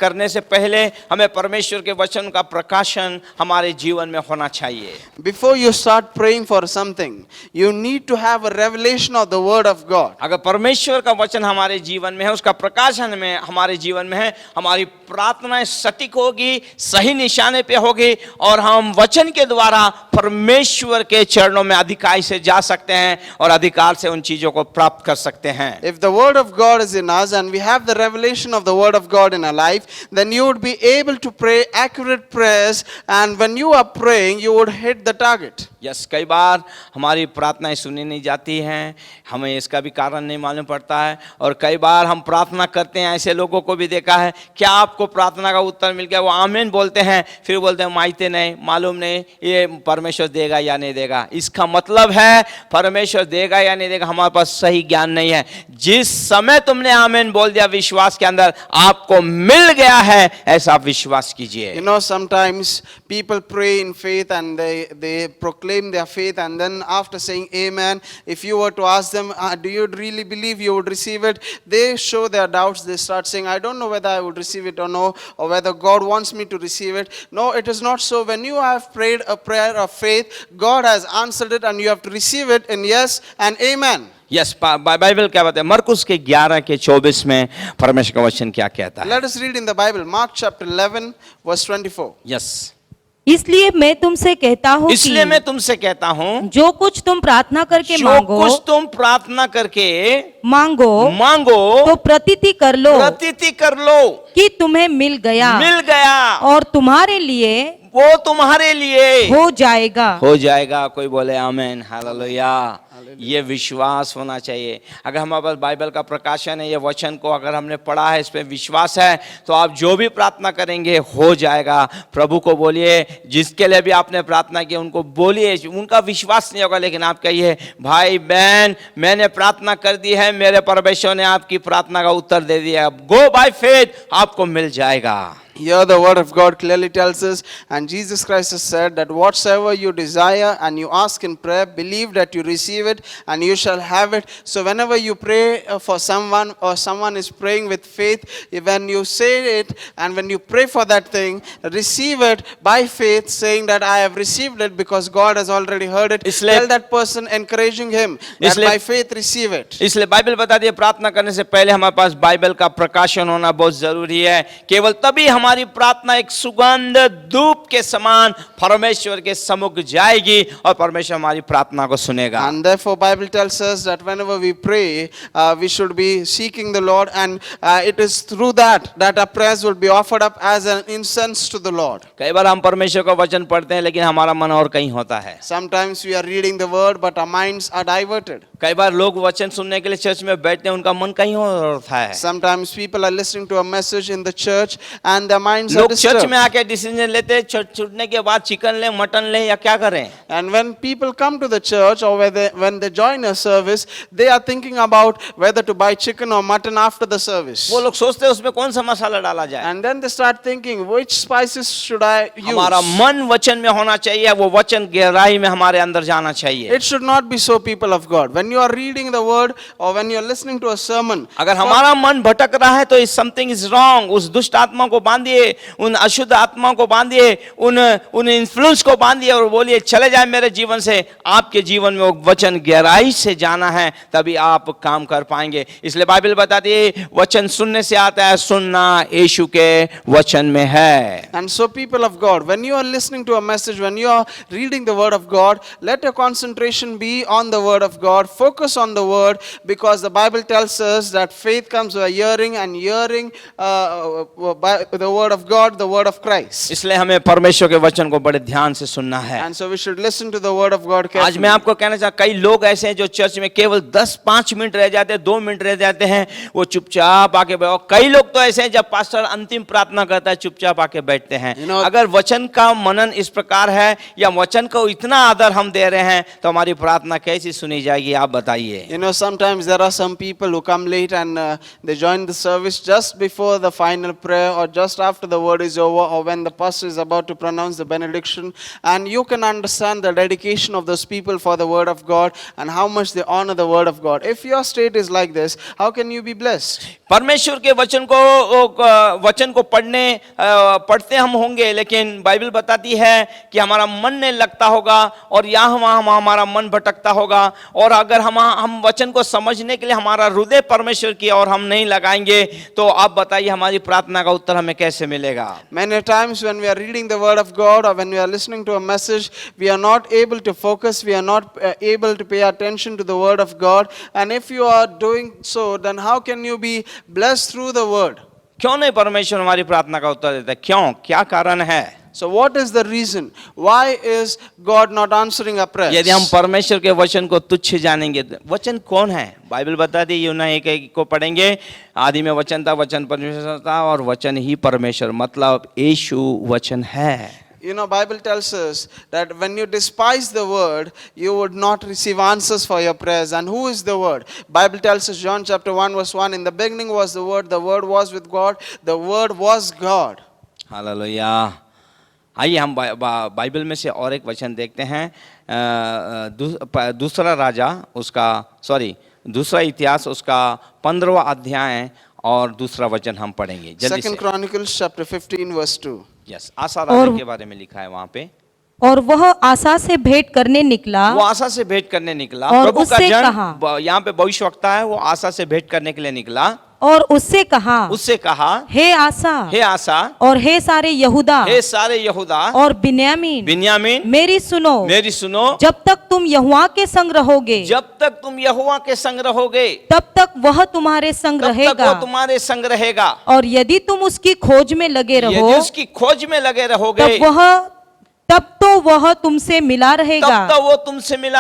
B: करने से पहले हमें परमेश्वर के वचन का प्रकाशन हमारे जीवन में होना चाहिए.
C: Before you start praying for something, you need to have a revelation of the word of God.
B: अगर परमेश्वर का वचन हमारे जीवन में है, उसका प्रकाशन में हमारे जीवन में है, हमारी प्रार्थनाएं सटीक होगी, सही निशाने पे होगी और हम वचन के द्वारा परमेश्वर के चरणों में अधिकार से जा सकते हैं और अधिकार से उन चीजों को प्राप्त कर सकते हैं.
C: If the word of God is in us and we have the revelation of the word of God in our life, then you would be able to pray accurate prayers, and when you are praying, you would hit the target.
B: Yes, कई बार हमारी प्रार्थनाएं सुनी नहीं जाती हैं, हमें इसका भी कारण नहीं मालूम पड़ता है. और कई बार हम प्रार्थना करते हैं, ऐसे लोगों को भी देखा है, क्या आपको प्रार्थना का उत्तर मिल गया, वो आमीन बोलते हैं, फिर बोलते हैं माइते नहीं, मालूम नहीं ये परमेश्वर देगा या नहीं देगा. इसका मतलब है परमेश्वर देगा या नहीं देगा, हमारे पास सही ज्ञान नहीं है. जिस समय तुमने आमीन बोल दिया विश्वास के अंदर, आपको मिल गया है, ऐसा आप विश्वास कीजिए.
C: You know, sometimes people pray in faith and they proclaim their faith, and then after saying amen, if you were to ask them, do you really believe you would receive it? They show their doubts. They start saying, I don't know whether I would receive it or no, or whether God wants me to receive it. No, it is not so. When you have prayed a prayer of faith, God has answered it and you have to receive it in yes and amen.
B: Yes, Bible क्या बताता है? मरकुस के 11 के 24 में परमेश्वर का वचन क्या कहता है?
C: Let us read in the Bible, Mark chapter 11 verse 24.
B: Yes,
D: इसलिए मैं तुमसे कहता हूँ
B: इसलिए मैं तुमसे कहता हूँ,
D: जो कुछ तुम प्रार्थना करके
B: जो
D: मांगो,
B: कुछ तुम प्रार्थना करके
D: मांगो तो प्रतीति कर लो कि तुम्हें मिल गया और तुम्हारे लिए
B: वो तुम्हारे लिए
D: हो जाएगा.
B: कोई बोले आमीन, हालेलुया. ये विश्वास होना चाहिए. अगर हमारे पास बाइबल का प्रकाशन है, ये वचन को अगर हमने पढ़ा है, इस पे विश्वास है, तो आप जो भी प्रार्थना करेंगे हो जाएगा. प्रभु को बोलिए, जिसके लिए भी आपने प्रार्थना की उनको बोलिए. उनका विश्वास नहीं होगा, लेकिन आप कहिए, भाई बहन मैंने प्रार्थना कर दी है, मेरे परमेश्वर ने आपकी प्रार्थना का उत्तर दे दिया. गो बाय फेथ, आपको मिल जाएगा.
C: Here the word of God clearly tells us, and Jesus Christ has said that whatsoever you desire and you ask in prayer, believe that you receive it and you shall have it. So whenever you pray for someone or someone is praying with faith, when you say it and when you pray for that thing, receive it by faith, saying that I have received it because God has already heard it. Tell that person, encouraging him that by faith receive it.
B: इसलिए Bible बताती है प्रार्थना करने से पहले हमारे पास Bible का प्रकाशन होना बहुत जरूरी है. केवल तभी हमारी प्रार्थना एक सुगंध धूप के समान परमेश्वर के सम्मुख जाएगी और परमेश्वर हमारी प्रार्थना को सुनेगा.
C: And therefore Bible tells us that whenever we pray, we should be seeking the Lord, and it is through that our prayers will be offered up as an incense to the Lord.
B: कई बार हम परमेश्वर का वचन पढ़ते हैं, लेकिन हमारा मन और कहीं होता है.
C: Sometimes we are reading the word, but our minds are diverted.
B: कई बार लोग वचन सुनने के लिए चर्च में बैठते हैं, उनका मन कहीं और होता है.
C: Sometimes people are listening to a message in the church and their minds are disturbed.
B: लोग चर्च में आके डिसीजन लेते हैं, चर्च छूटने के बाद चिकन ले, मटन ले या क्या करें.
C: And when people come to the church or when they join a service, they are thinking about whether to buy chicken or mutton after the service.
B: वो लोग सोचते हैं उसमें कौन सा मसाला डाला जाए.
C: And then they start thinking, which spices should I use?
B: हमारा मन वचन में होना चाहिए, वो वचन गहराई में हमारे अंदर जाना चाहिए.
C: It should not be so, people of God. When you are reading the word or when you are listening to a sermon,
B: अगर हमारा मन भटक रहा है तो इस समथिंग इज रॉन्ग, उस दुष्ट आत्मा को बांधिए, उन अशुद्ध आत्मा को बांधिए, उन इन्फ्लुएंस को बांधिए और बोलिए चले जाए मेरे जीवन से। आपके जीवन में वो वचन गहराई से जाना है, तभी आप काम कर पाएंगे। इसलिए बाइबल बताती है वचन सुनने से आता है, सुनना यीशु के वचन में है।
C: And so people of God, when you are listening to a message, when you are reading the word of God, let your concentration be on the word of God. Focus on the word, because the Bible tells us that faith comes by hearing, and hearing by the word of God, the word of Christ.
B: इसलिए हमें परमेश्वर के वचन को बड़े ध्यान से सुनना है।
C: And so we should listen to the word of God carefully.
B: आज मैं आपको कहना चाहता, कई लोग ऐसे हैं जो चर्च में केवल 10-5 मिनट रह जाते हैं, 2 मिनट रह जाते हैं, वो चुपचाप आके बैठो। कई लोग तो ऐसे हैं जब पास्टर अंतिम प्रार्थना करता है चुपचाप आके बैठते हैं। अगर वचन का मनन इस प्रकार है या वचन को इतना आदर हम दे रहे हैं तो हमारी प्रार्थना कैसी सुनी जाएगी, आप बताइए।
C: You know, sometimes there are some people who come late and they join the service just before the final prayer or just after the word is over, or when the pastor is about to pronounce the benediction, and you can understand the dedication of those people for the word of God and how much they honor the word of God. If your state is like this, how can you be blessed?
B: परमेश्वर के वचन को पढ़ते हम होंगे, लेकिन Bible बताती है कि हमारा मन नहीं लगता होगा और यहाँ वहाँ हमारा मन भटकता होगा। और अगर हम वचन को समझने के लिए हमारा हृदय परमेश्वर की और हम नहीं लगाएंगे तो आप बताइए हमारी प्रार्थना का उत्तर हमें कैसे मिलेगा।
C: Many times when we are reading the word of God or when we are listening to a message, we are not able to focus, we are not able to pay attention to the word of God. And if you are doing so, then how can you be blessed through the word?
B: क्यों नहीं परमेश्वर हमारी प्रार्थना का उत्तर देता है? क्यों, क्या कारण है?
C: So what is the reason? Why is God not answering our prayers?
B: यदि हम परमेश्वर के वचन को तुच्छ जानेंगे, वचन कौन है? बाइबल बताती है, यूना 1:1 को पढ़ेंगे, आदि में वचन था, वचन परमेश्वर था और वचन ही परमेश्वर, मतलब यीशु वचन है।
C: You know, Bible tells us that when you despise the word, you would not receive answers for your prayers. And who is the word? Bible tells us, John chapter 1 verse 1, in the beginning was the word was with God, the word was God.
B: Hallelujah. आइए हम Bible में से और एक वचन देखते हैं, दूसरा इतिहास उसका 15वां अध्याय और दूसरा वचन हम पढ़ेंगे जल्दी से।
C: 2 Chronicles chapter 15 verse 2.
B: यस, आसा राजा के बारे में लिखा है वहाँ पे।
D: और वह आसा से भेंट करने निकला,
B: वो आसा से भेंट करने निकला।
D: और
B: प्रभु का
D: उससे
B: जन
D: कहा,
B: यहाँ पे भविष्यवक्ता है, वो आसा से भेंट करने के लिए निकला
D: और उससे कहा, हे आसा और हे सारे यहूदा और बिन्यामीन, मेरी सुनो, जब तक तुम यहोवा के संग रहोगे, तब तक वह तुम्हारे संग रहेगा, और यदि तुम उसकी खोज में लगे रहोगे, तब तो वह तुमसे मिला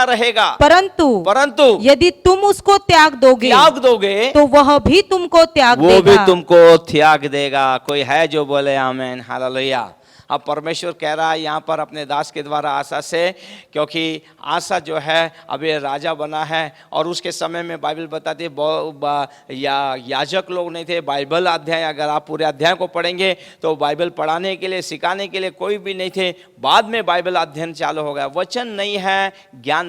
D: रहेगा, परंतु यदि तुम उसको त्याग दोगे तो वह भी तुमको त्याग देगा।
B: कोई है जो बोले आमीन, हालेलुया। अब परमेश्वर कह रहा है यहाँ पर अपने दास के द्वारा आसा से, क्योंकि आसा जो है अब ये राजा बना है और उसके समय में बाइबल बताती है याजक लोग नहीं थे। बाइबल अध्याय अगर आप पूरे अध्याय को पढ़ेंगे तो बाइबल पढ़ाने के लिए सिखाने के लिए कोई भी नहीं थे। बाद में बाइबल अध्ययन चालू हो गया। वचन नहीं है, ज्ञान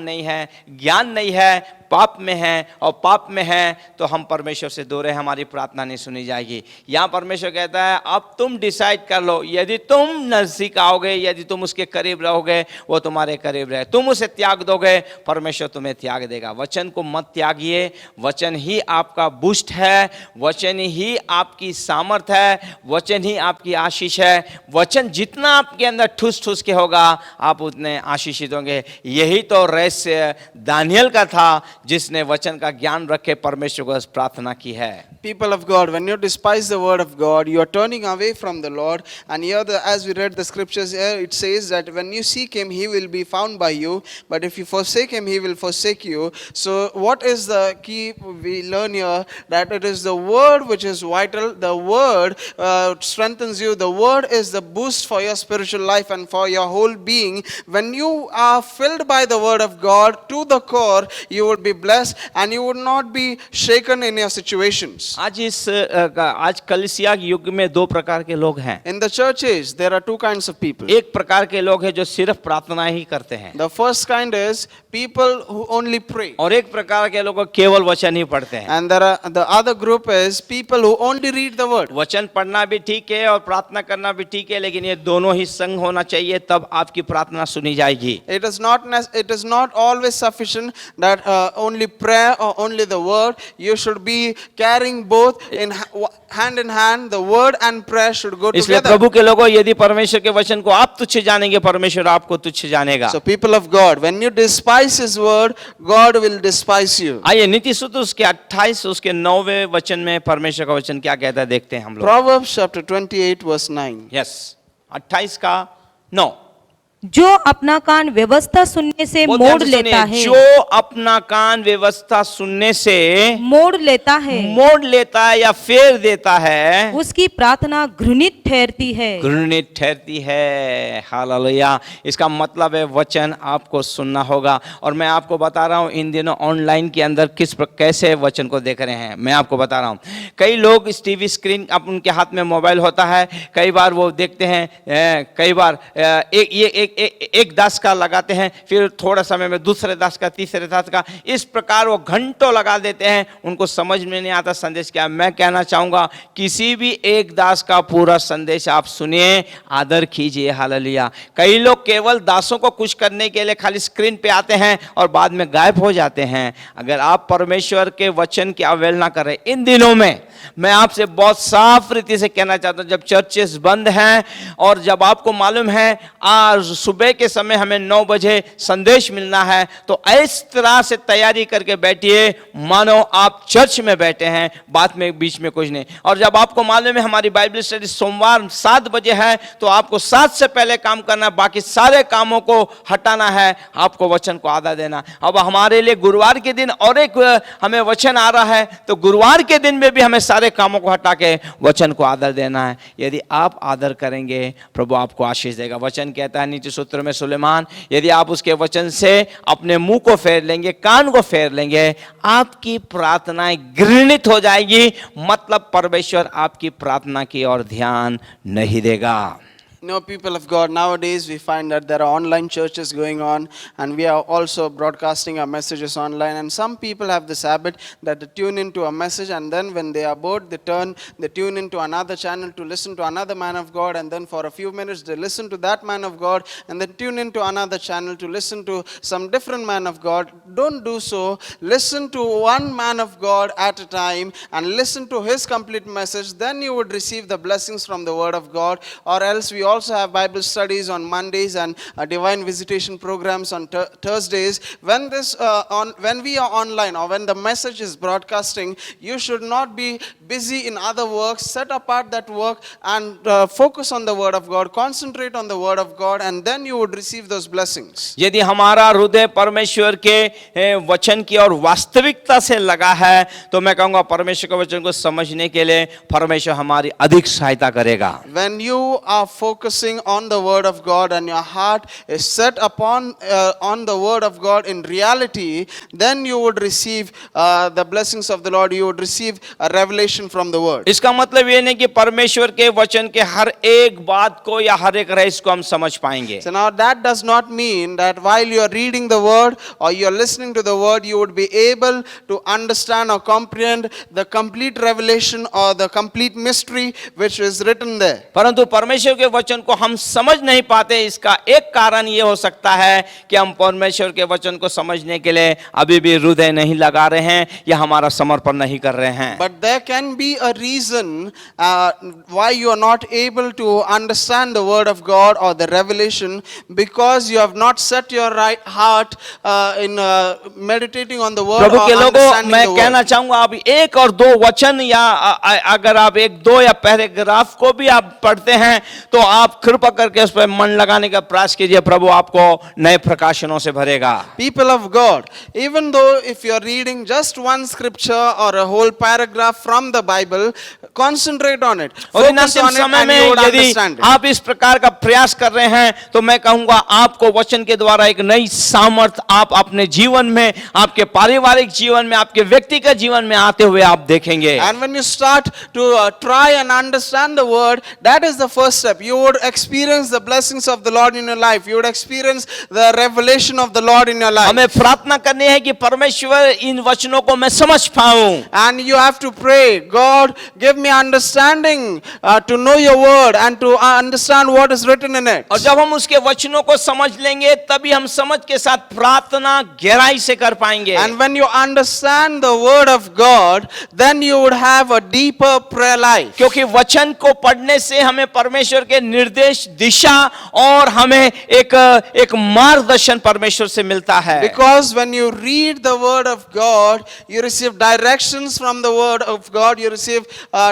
B: नहीं है, पाप में है, और पाप में है तो हम परमेश्वर से दूर है, हमारी प्रार्थना नहीं सुनी जाएगी। यहाँ परमेश्वर कहता है अब तुम डिसाइड कर लो, यदि तुम नजदीक आओगे, यदि तुम उसके करीब रहोगे, वो तुम्हारे करीब रहे। तुम उसे त्याग दोगे, परमेश्वर तुम्हें त्याग देगा। वचन को मत त्यागिए, वचन ही आपका बूस्ट है, वचन ही आपकी सामर्थ है, वचन ही आपकी आशीष है। वचन जितना आपके अंदर ठूस के होगा, आप उतने आशीषित होंगे। यही तो रहस्य दानियल का था, जिसने वचन का ज्ञान रख के परमेश्वर को प्रार्थना की है।
C: People of God, when you despise the word of God, you are turning away from the Lord. And here, as we read the scriptures here, it says that when you seek Him, He will be found by you. But if you forsake Him, He will forsake you. So what is the key we learn here? That it is the word which is vital. The word strengthens you. The word is the boost for your spiritual life and for your whole being. When you are filled by the word of God to the core, you would be blessed and you would not be shaken in your situations.
B: आज कलीसिया के युग में दो प्रकार के लोग हैं।
C: In the churches, there are two kinds of people.
B: एक प्रकार के लोग हैं जो सिर्फ प्रार्थना ही करते हैं,
C: The first kind is people who only pray.
B: और एक प्रकार के लोग केवल वचन ही पढ़ते हैं।
C: And the other group is people who only read the word.
B: वचन पढ़ना भी ठीक है और प्रार्थना करना भी ठीक है, लेकिन ये दोनों ही संग होना चाहिए, तब आपकी प्रार्थना सुनी जाएगी।
C: It is not always sufficient that only prayer or only the word. You should be carrying both hand in hand. The word and prayer should go
B: इसलिए
C: together.
B: प्रभु के लोगों, यदि परमेश्वर के वचन को आप तुच्छ जानेंगे, परमेश्वर आपको तुच्छ जानेगा।
C: So people of God, when you despise His word, God will despise you.
B: आइए नीति सूत्र उसके 28 उसके 9वें वचन में परमेश्वर का वचन क्या कहता है देखते हैं हम लोग।
C: Proverbs chapter 28 verse 9.
B: यस 28 का 9।
D: जो अपना कान व्यवस्था सुनने से
B: बहुत
D: मोड़
B: ध्यान से
D: लेता
B: सुनिए,
D: है,
B: जो अपना कान व्यवस्था सुनने से
D: मोड़ लेता है,
B: मोड़ लेता है या फेर देता है,
D: उसकी प्रार्थना घृणित ठहरती है।
B: घृणित ठहरती है। हालेलुया। इसका मतलब है वचन आपको सुनना होगा। और मैं आपको बता रहा हूं इन दिनों ऑनलाइन के अंदर कैसे वचन को देख रहे हैं। मैं आपको बता रहा हूं, कई लोग इस टीवी स्क्रीन अब उनके हाथ में मोबाइल होता है, कई बार वो देखते हैं, कई बार एक दास का लगाते हैं, फिर थोड़ा समय में दूसरे दास का, तीसरे दास का, इस प्रकार वो घंटों लगा देते हैं, उनको समझ में नहीं आता संदेश क्या। मैं कहना चाहूंगा किसी भी एक दास का पूरा संदेश आप सुनिए, आदर कीजिए। हालेलुया। कई लोग केवल दासों को खुश करने के लिए खाली स्क्रीन पे आते हैं और बाद में गायब हो जाते हैं। अगर आप परमेश्वर के वचन की अवहेलना कर रहे इन दिनों में, मैं आपसे बहुत साफ रीति से कहना चाहता हूं, जब चर्चेस बंद हैं और जब आपको मालूम है आज सुबह के समय हमें 9 बजे संदेश मिलना है, तो इस तरह से तैयारी करके बैठिए मानो आप चर्च में बैठे हैं, बात में बीच में कुछ नहीं। और जब आपको मालूम है हमारी बाइबल स्टडी सोमवार 7 बजे है, तो आपको 7 से पहले काम करना है, बाकी सारे कामों को हटाना है, आपको वचन को आदर देना। अब हमारे लिए गुरुवार के दिन और एक हमें वचन आ रहा है, तो गुरुवार के दिन में भी हमें सारे कामों को हटा के वचन को आदर देना है। यदि आप आदर करेंगे, प्रभु आपको आशीष देगा। वचन कहता है नीति सूत्र में, सुलेमान, यदि आप उसके वचन से अपने मुंह को फेर लेंगे, कान को फेर लेंगे, आपकी प्रार्थनाएं घृणित हो जाएगी। मतलब परमेश्वर आपकी प्रार्थना की ओर ध्यान नहीं देगा।
C: No, people of God, nowadays we find that there are online churches going on, and we are also broadcasting our messages online. And some people have this habit that they tune into a message, and then when they are bored, they tune into another channel to listen to another man of God, and then for a few minutes they listen to that man of God, and then tune into another channel to listen to some different man of God. Don't do so. Listen to one man of God at a time and listen to his complete message. Then you would receive the blessings from the word of God. Or else we also have Bible studies on Mondays and divine visitation programs on Thursdays. When we are online or when the message is broadcasting, you should not be busy in other works. Set apart that work and focus on the word of God. Concentrate on the word of God, and then you would receive those blessings.
B: यदि हमारा हृदय परमेश्वर के वचन की और वास्तविकता से लगा है, तो मैं कहूँगा परमेश्वर के वचन को समझने के लिए परमेश्वर हमारी अधिक सहायता करेगा।
C: When you are focusing on the word of God and your heart is set upon on the word of God in reality, then you would receive the blessings of the Lord. You would receive a revelation from the word.
B: इसका मतलब ये नहीं कि परमेश्वर के वचन के हर एक बात को या हर एक रहस्य को हम समझ पाएंगे।
C: So now that does not mean that while you are reading the word or you are listening to the word, you would be able to understand or comprehend the complete revelation or the complete mystery which is written there.
B: परंतु परमेश्वर के वचन को हम समझ नहीं पाते, इसका एक कारण ये हो सकता है कि हम परमेश्वर के वचन को समझने के लिए अभी भी हृदय नहीं लगा रहे हैं या हमारा समर्पण नहीं कर रहे हैं।
C: But there can be a reason why you are not able to understand the word of God or the revelation, because you have not set your right heart in meditating on the word
B: Prabhu
C: or
B: के लोगों,
C: understanding
B: मैं
C: the
B: कहना
C: word.
B: चाहूंगा आप एक और दो वचन या अगर आप एक दो या पैराग्राफ को भी आप पढ़ते हैं, तो आप कृपा करके उस पर मन लगाने का प्रयास कीजिए, प्रभु आपको नए प्रकाशनों से भरेगा।
C: People of God, even though if you are reading just one scripture or a whole paragraph from the Bible, concentrate on it.
B: और इन
C: Focus
B: अंतिम
C: on it
B: समय
C: and
B: में
C: you would
B: यदि
C: understand it.
B: आप इस प्रकार का प्रयास कर रहे हैं तो मैं कहूंगा आपको वचन के द्वारा एक नई सामर्थ आप अपने जीवन में, आपके पारिवारिक जीवन में, आपके व्यक्तिगत जीवन में आते हुए आप देखेंगे।
C: And when you start to try and understand the word, that is the first step. You would experience the blessings of the Lord in your life. You would experience the revelation of the Lord in your life.
B: हमें प्रार्थना करनी है कि परमेश्वर इन वचनों को मैं समझ पाऊं।
C: And you have to pray, God, give me understanding to know your word and to understand what is written in it.
B: और जब हम उसके वचनों को समझ लेंगे तभी हम समझ के साथ प्रार्थना गहराई से कर पाएंगे।
C: And when you understand the word of God, then you would have a deeper prayer life.
B: क्योंकि वचन को पढ़ने से हमें परमेश्वर के निर्देश, दिशा और हमें एक मार्गदर्शन परमेश्वर से मिलता है।
C: Because when you read the word of God, you receive directions from the word of God, you receive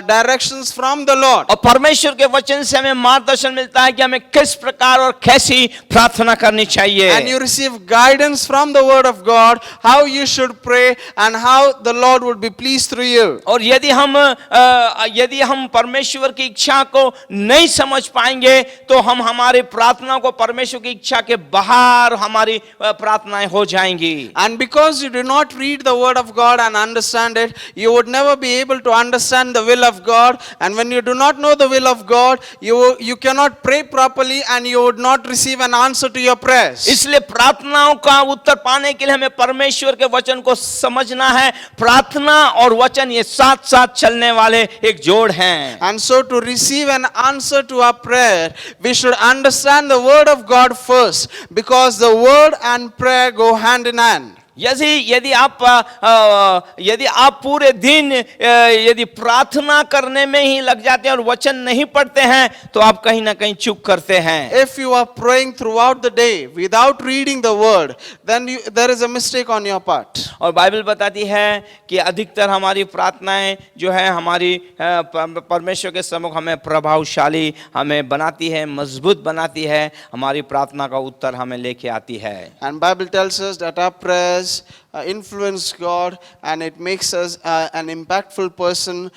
C: directions from the Lord.
B: और परमेश्वर के वचन से हमें मार्गदर्शन मिलता है कि हमें किस प्रकार और कैसी प्रार्थना करनी चाहिए।
C: And you receive guidance from the word of God, how you should pray and how the Lord would be pleased through you.
B: और यदि हम परमेश्वर की इच्छा को नहीं समझ पाएंगे तो हम हमारी प्रार्थना को परमेश्वर की इच्छा के बाहर हमारी प्रार्थनाएं हो जाएंगी।
C: And because you do not read the word of God and understand it, you would never be able to understand the will of God. And when you do not know the will of God, you cannot pray properly and you would not receive an answer to your prayers.
B: इसलिए प्रार्थनाओं का उत्तर पाने के लिए हमें परमेश्वर के वचन को समझना है। प्रार्थना और वचन ये साथ साथ चलने वाले एक जोड़ हैं।
C: And so to receive an answer to our prayer, we should understand the word of God first, because the word and prayer go hand in hand.
B: यदि आप पूरे दिन यदि प्रार्थना करने में ही लग जाते हैं और वचन नहीं पढ़ते हैं तो आप कहीं ना कहीं चूक करते हैं।
C: If you are praying throughout the day without reading the word, then there is a mistake on your part.
B: और बाइबल बताती है कि अधिकतर हमारी प्रार्थनाएं जो है हमारी परमेश्वर के सम्मुख हमें प्रभावशाली हमें बनाती है, मजबूत बनाती है, हमारी प्रार्थना का उत्तर हमें लेके आती है।
C: And Bible tells us that our prayers influence God, and it makes us an impactful person,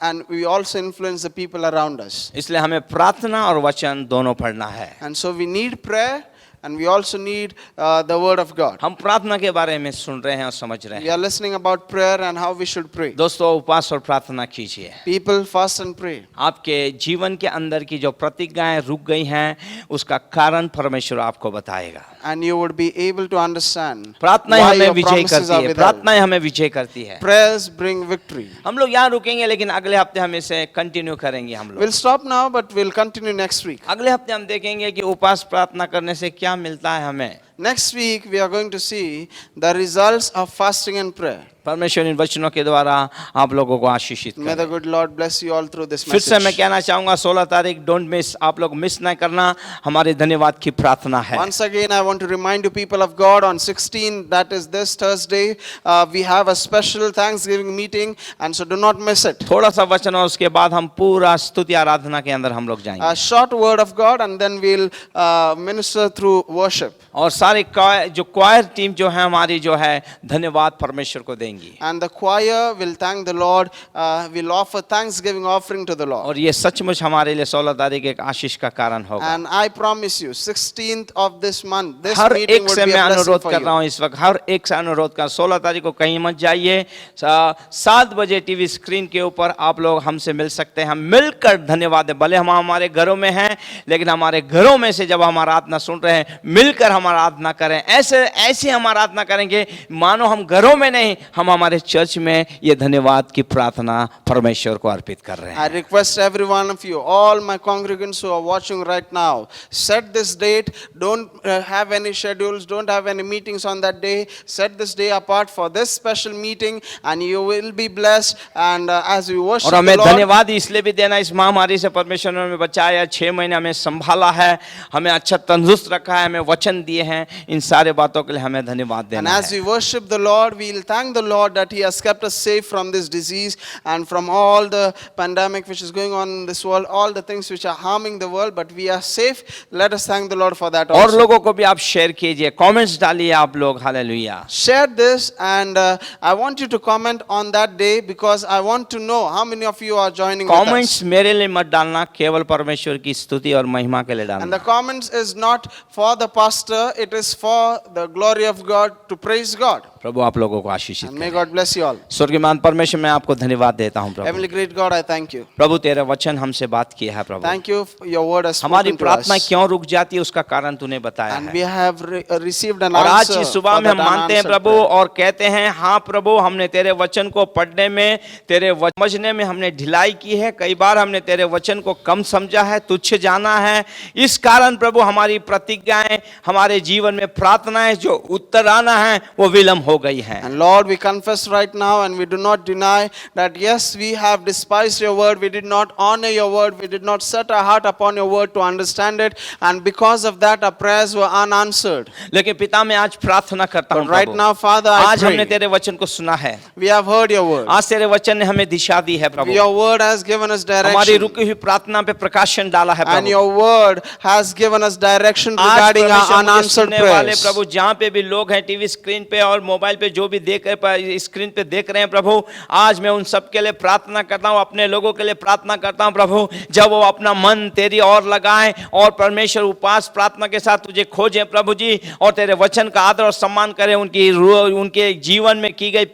C: and we also influence the people around us.
B: इसलिए हमें प्रार्थना और वचन दोनों पढ़ना है।
C: And so we need prayer and we also need the word of God.
B: हम प्रार्थना के बारे में सुन रहे हैं और समझ रहे
C: We
B: हैं।
C: are listening about prayer and how we should pray.
B: दोस्तों उपवास और प्रार्थना कीजिए।
C: People fast and pray.
B: आपके जीवन के अंदर की जो प्रतिज्ञाएं रुक गई हैं उसका कारण परमेश्वर आपको बताएगा।
C: And you would be able to understand
B: प्रार्थनाएं
C: why
B: हमें
C: your
B: विजय
C: promises
B: करती
C: are
B: है,
C: withheld.
B: प्रार्थनाएं हमें विजय करती है।
C: Prayers bring victory.
B: हम लोग यहाँ रुकेंगे लेकिन अगले हफ्ते हम इसे कंटिन्यू करेंगे। हम लोग
C: We'll stop now, but we'll continue next week.
B: अगले हफ्ते हम देखेंगे कि उपवास प्रार्थना करने से क्या मिलता है हमें।
C: Next week, we are going to see the results of fasting and prayer.
B: परमेश्वर इन वचनों के द्वारा आप लोगों को आशीषित
C: May the
B: करे।
C: good Lord bless you all through this
B: फिर से मैं
C: message.
B: कहना चाहूंगा 16 तारीख डोंट मिस, आप लोग मिस ना करना, हमारे धन्यवाद की प्रार्थना है।
C: Once again, I want to remind you, people of God, on 16, that is this Thursday, we have a special Thanksgiving meeting, and so do not miss it.
B: थोड़ा सा वचन और उसके बाद हम पूरा स्तुति आराधना के अंदर हम लोग जाएंगे।
C: A short word of God, and then we'll minister through worship.
B: और सारे क्वायर टीम जो है हमारी जो है धन्यवाद परमेश्वर को देंगी।
C: And the choir will thank the Lord, will offer thanksgiving offering to the Lord.
B: और ये सचमुच हमारे लिए 16 तारीख एक आशीष का कारण होगा।
C: And I promise you, 16th of this month, this
B: her
C: meeting
B: एक
C: would
B: से
C: be
B: मैं
C: a blessing
B: अनुरोध
C: for
B: कर रहा
C: you.
B: हूँ इस वक्त, हर एक से अनुरोध कर 16 तारीख को कहीं मत जाइए। 7 बजे टीवी स्क्रीन के ऊपर आप लोग हमसे मिल सकते हैं। हम मिलकर धन्यवाद दें। भले हम हमारे घरों में हैं लेकिन हमारे घरों में से जब हम आराधना सुन रहे हैं मिलकर हम आराधना करें। ऐसे हम आराधना करेंगे मानो हम घरों में नहीं, हम हमारे चर्च में ये धन्यवाद की प्रार्थना परमेश्वर को अर्पित कर रहे
C: I
B: हैं।
C: request every one of you, all my congregants who are watching right now, set this date. Don't have any schedules, don't have any meetings on that day. Set this day apart for this special meeting, and you will be blessed. And as we worship
B: और
C: the
B: हमें
C: Lord,
B: धन्यवाद इसलिए भी देना, इस महामारी से परमेश्वर ने हमें बचाया, 6 महीने हमें संभाला है, हमें अच्छा तंदुरुस्त रखा है, हमें वचन दिए हैं। इन सारे बातों के लिए हमें धन्यवाद
C: and
B: देना
C: as
B: है।
C: we worship the Lord, we will thank the Lord, that He has kept us safe from this disease and from all the pandemic which is going on in this world, all the things which are harming the world, but we are safe. Let us thank the Lord for that
B: और
C: also.
B: लोगों को भी आप share कीजिए, comments डालिए आप लोग, hallelujah.
C: Share this, and I want you to comment on that day, because I want to know how many of you are joining with us.
B: Comments मेरे लिए मत डालना, केवल परमेश्वर की स्तुति और महिमा के लिए
C: And the
B: डालना।
C: comments is not for the pastor, it is for the glory of God, to praise God.
B: प्रभु आप लोगों को आशीषित
C: And may
B: करे।
C: God bless you all.
B: स्वर्गीयमान परमेश्वर, मैं आपको धन्यवाद देता हूँ प्रभु।
C: Heavenly great God, I thank you.
B: प्रभु तेरा वचन हमसे बात किया है प्रभु।
C: Thank you for your word has
B: हमारी
C: spoken to
B: प्रार्थना
C: us.
B: क्यों रुक जाती है उसका कारण तूने बताया
C: And
B: है।
C: we have received an
B: और आज
C: answer
B: की सुबह
C: for
B: में हम
C: that
B: मानते हैं
C: unanswered
B: प्रभु
C: prayer.
B: और कहते हैं हाँ प्रभु, हमने तेरे वचन को पढ़ने में, तेरे समझने में हमने ढिलाई की है। कई बार हमने तेरे वचन को कम समझा है, तुच्छ जाना है। इस कारण प्रभु हमारी प्रतिज्ञाएं, हमारे जीवन में प्रार्थनाएं जो उत्तर आना है वो विलंब हो गई हैं।
C: And Lord, we confess right now, and we do not deny that yes, we have despised your word, we did not honor your word, we did not set our heart upon your word to understand it, and because of that our prayers were unanswered.
B: लेकिन पिता मैं आज प्रार्थना करता हूँ
C: But right
B: Prabhu,
C: now, Father, I
B: आज हमने
C: pray,
B: तेरे वचन को सुना है,
C: we have heard your word.
B: आज तेरे वचन ने हमें दिशा दी है प्रभु,
C: Your word has given us
B: हमारी
C: direction,
B: रुकी हुई प्रार्थना पे प्रकाशन डाला है
C: and
B: Prabhu.
C: your word has given us direction
B: आज
C: regarding our
B: परमेश्वर मुझे
C: unanswered
B: सुनने वाले
C: prayers.
B: प्रभु, जहाँ पे भी लोग हैं टीवी स्क्रीन पे और मोबाइल पे जो भी स्क्रीन पे देख रहे हैं प्रभु, आज मैं उन सब के लिए प्रार्थना करता हूँ, अपने लोगों के लिए प्रार्थना करता हूँ प्रभु, जब वो अपना मन तेरी ओर लगाएं और परमेश्वर उपास प्रार्थना के साथ तुझे खोजें प्रभु जी, और तेरे वचन का आदर और सम्मान करें, उनके जीवन में की गई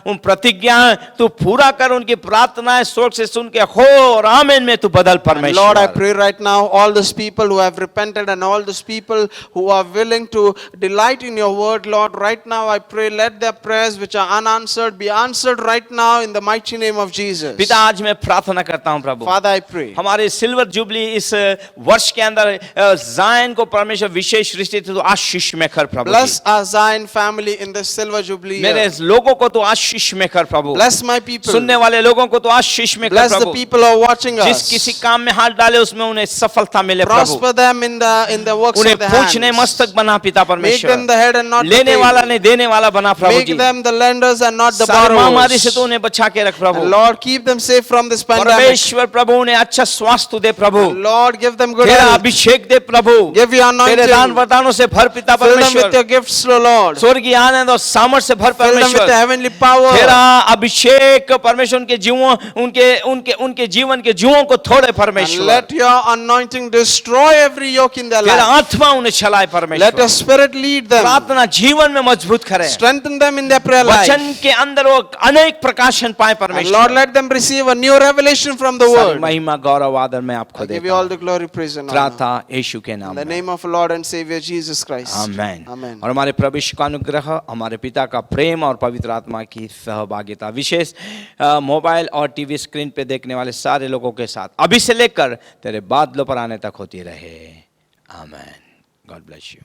B: उन प्रतिज्ञाएं तू पूरा कर, उनकी प्रार्थनाएं स्वर्ग से सुन के हो और आमीन में तू बदल
C: And
B: परमेश्वर।
C: Lord, I pray right now, all those people who have repented and all those people who are willing to delight in your word, Lord, right now I pray, let their prayers which are unanswered be answered right now in the mighty name of Jesus.
B: पिता आज मैं प्रार्थना करता हूँ प्रभु,
C: Father, I pray,
B: हमारे silver jubilee इस वर्ष के अंदर जायन को परमेश्वर विशेष दृष्टि से तो आशीष में कर प्रभु
C: bless
B: ji.
C: our Zion family in this silver jubilee
B: मेरे
C: year.
B: लोगों को तो आशीष में कर प्रभु,
C: Bless my people.
B: सुनने वाले लोगों को तो आशीष में कर
C: Bless the
B: Prabhu,
C: people who are watching
B: जिस
C: us.
B: किसी काम में हाथ डाले उसमें उन्हें सफलता मिले प्रभु,
C: Prosper them in the works
B: उन्हें
C: of their
B: पूछने
C: hands.
B: मस्तक बना पिता
C: Make them the
B: परमेश्वर,
C: head and not the
B: लेने वाला
C: tail.
B: नहीं देने वाला बना प्रभु
C: Make
B: ji,
C: them the lenders and not the
B: सारी महामारी से
C: borrowers.
B: तो उन्हें बचा के रख प्रभु,
C: And Lord, keep them safe from this pandemic.
B: परमेश्वर प्रभु उन्हें अच्छा स्वास्थ्य दे प्रभु,
C: Lord, give them good
B: तेरा
C: health.
B: Abhishek they Prabhu,
C: Give your
B: तेरे दान
C: anointing.
B: वरदानों से भर पिता
C: Fill them with
B: परमेश्वर,
C: your gifts, O Lord.
B: स्वर्गीय आनंद और सामर्थ्य से भर
C: Fill them with the
B: परमेश्वर,
C: heavenly power.
B: तेरा अभिषेक परमेश्वर उनके जीवों उनके जीवन के जुओं को तोड़े
C: And
B: परमेश्वर,
C: let your anointing destroy every yoke in their
B: तेरा
C: life.
B: आत्मा उन्हें चलाए
C: Let your
B: परमेश्वर,
C: spirit lead them.
B: प्रार्थना जीवन में मजबूत करे,
C: Strengthen them in their prayer life.
B: वचन के अंदर वो अनेक प्रकाशन पाए
C: And Lord,
B: परमेश्वर।
C: let them receive a new revelation from the
B: सारी
C: word.
B: महिमा गौरव आदर मैं आपको
C: I give
B: देता
C: you all
B: हूँ,
C: the glory, praise and honor.
B: त्राता यीशु के
C: In
B: नाम
C: the
B: में,
C: name of our Lord and Savior Jesus Christ.
B: Amen.
C: Amen.
B: और हमारे प्रभु का अनुग्रह, हमारे पिता का प्रेम और पवित्र आत्मा की सहभागिता विशेष मोबाइल और टीवी स्क्रीन पे देखने वाले सारे लोगों के साथ अभी से लेकर तेरे बादलों पर आने तक होती रहे। आमेन। God bless you.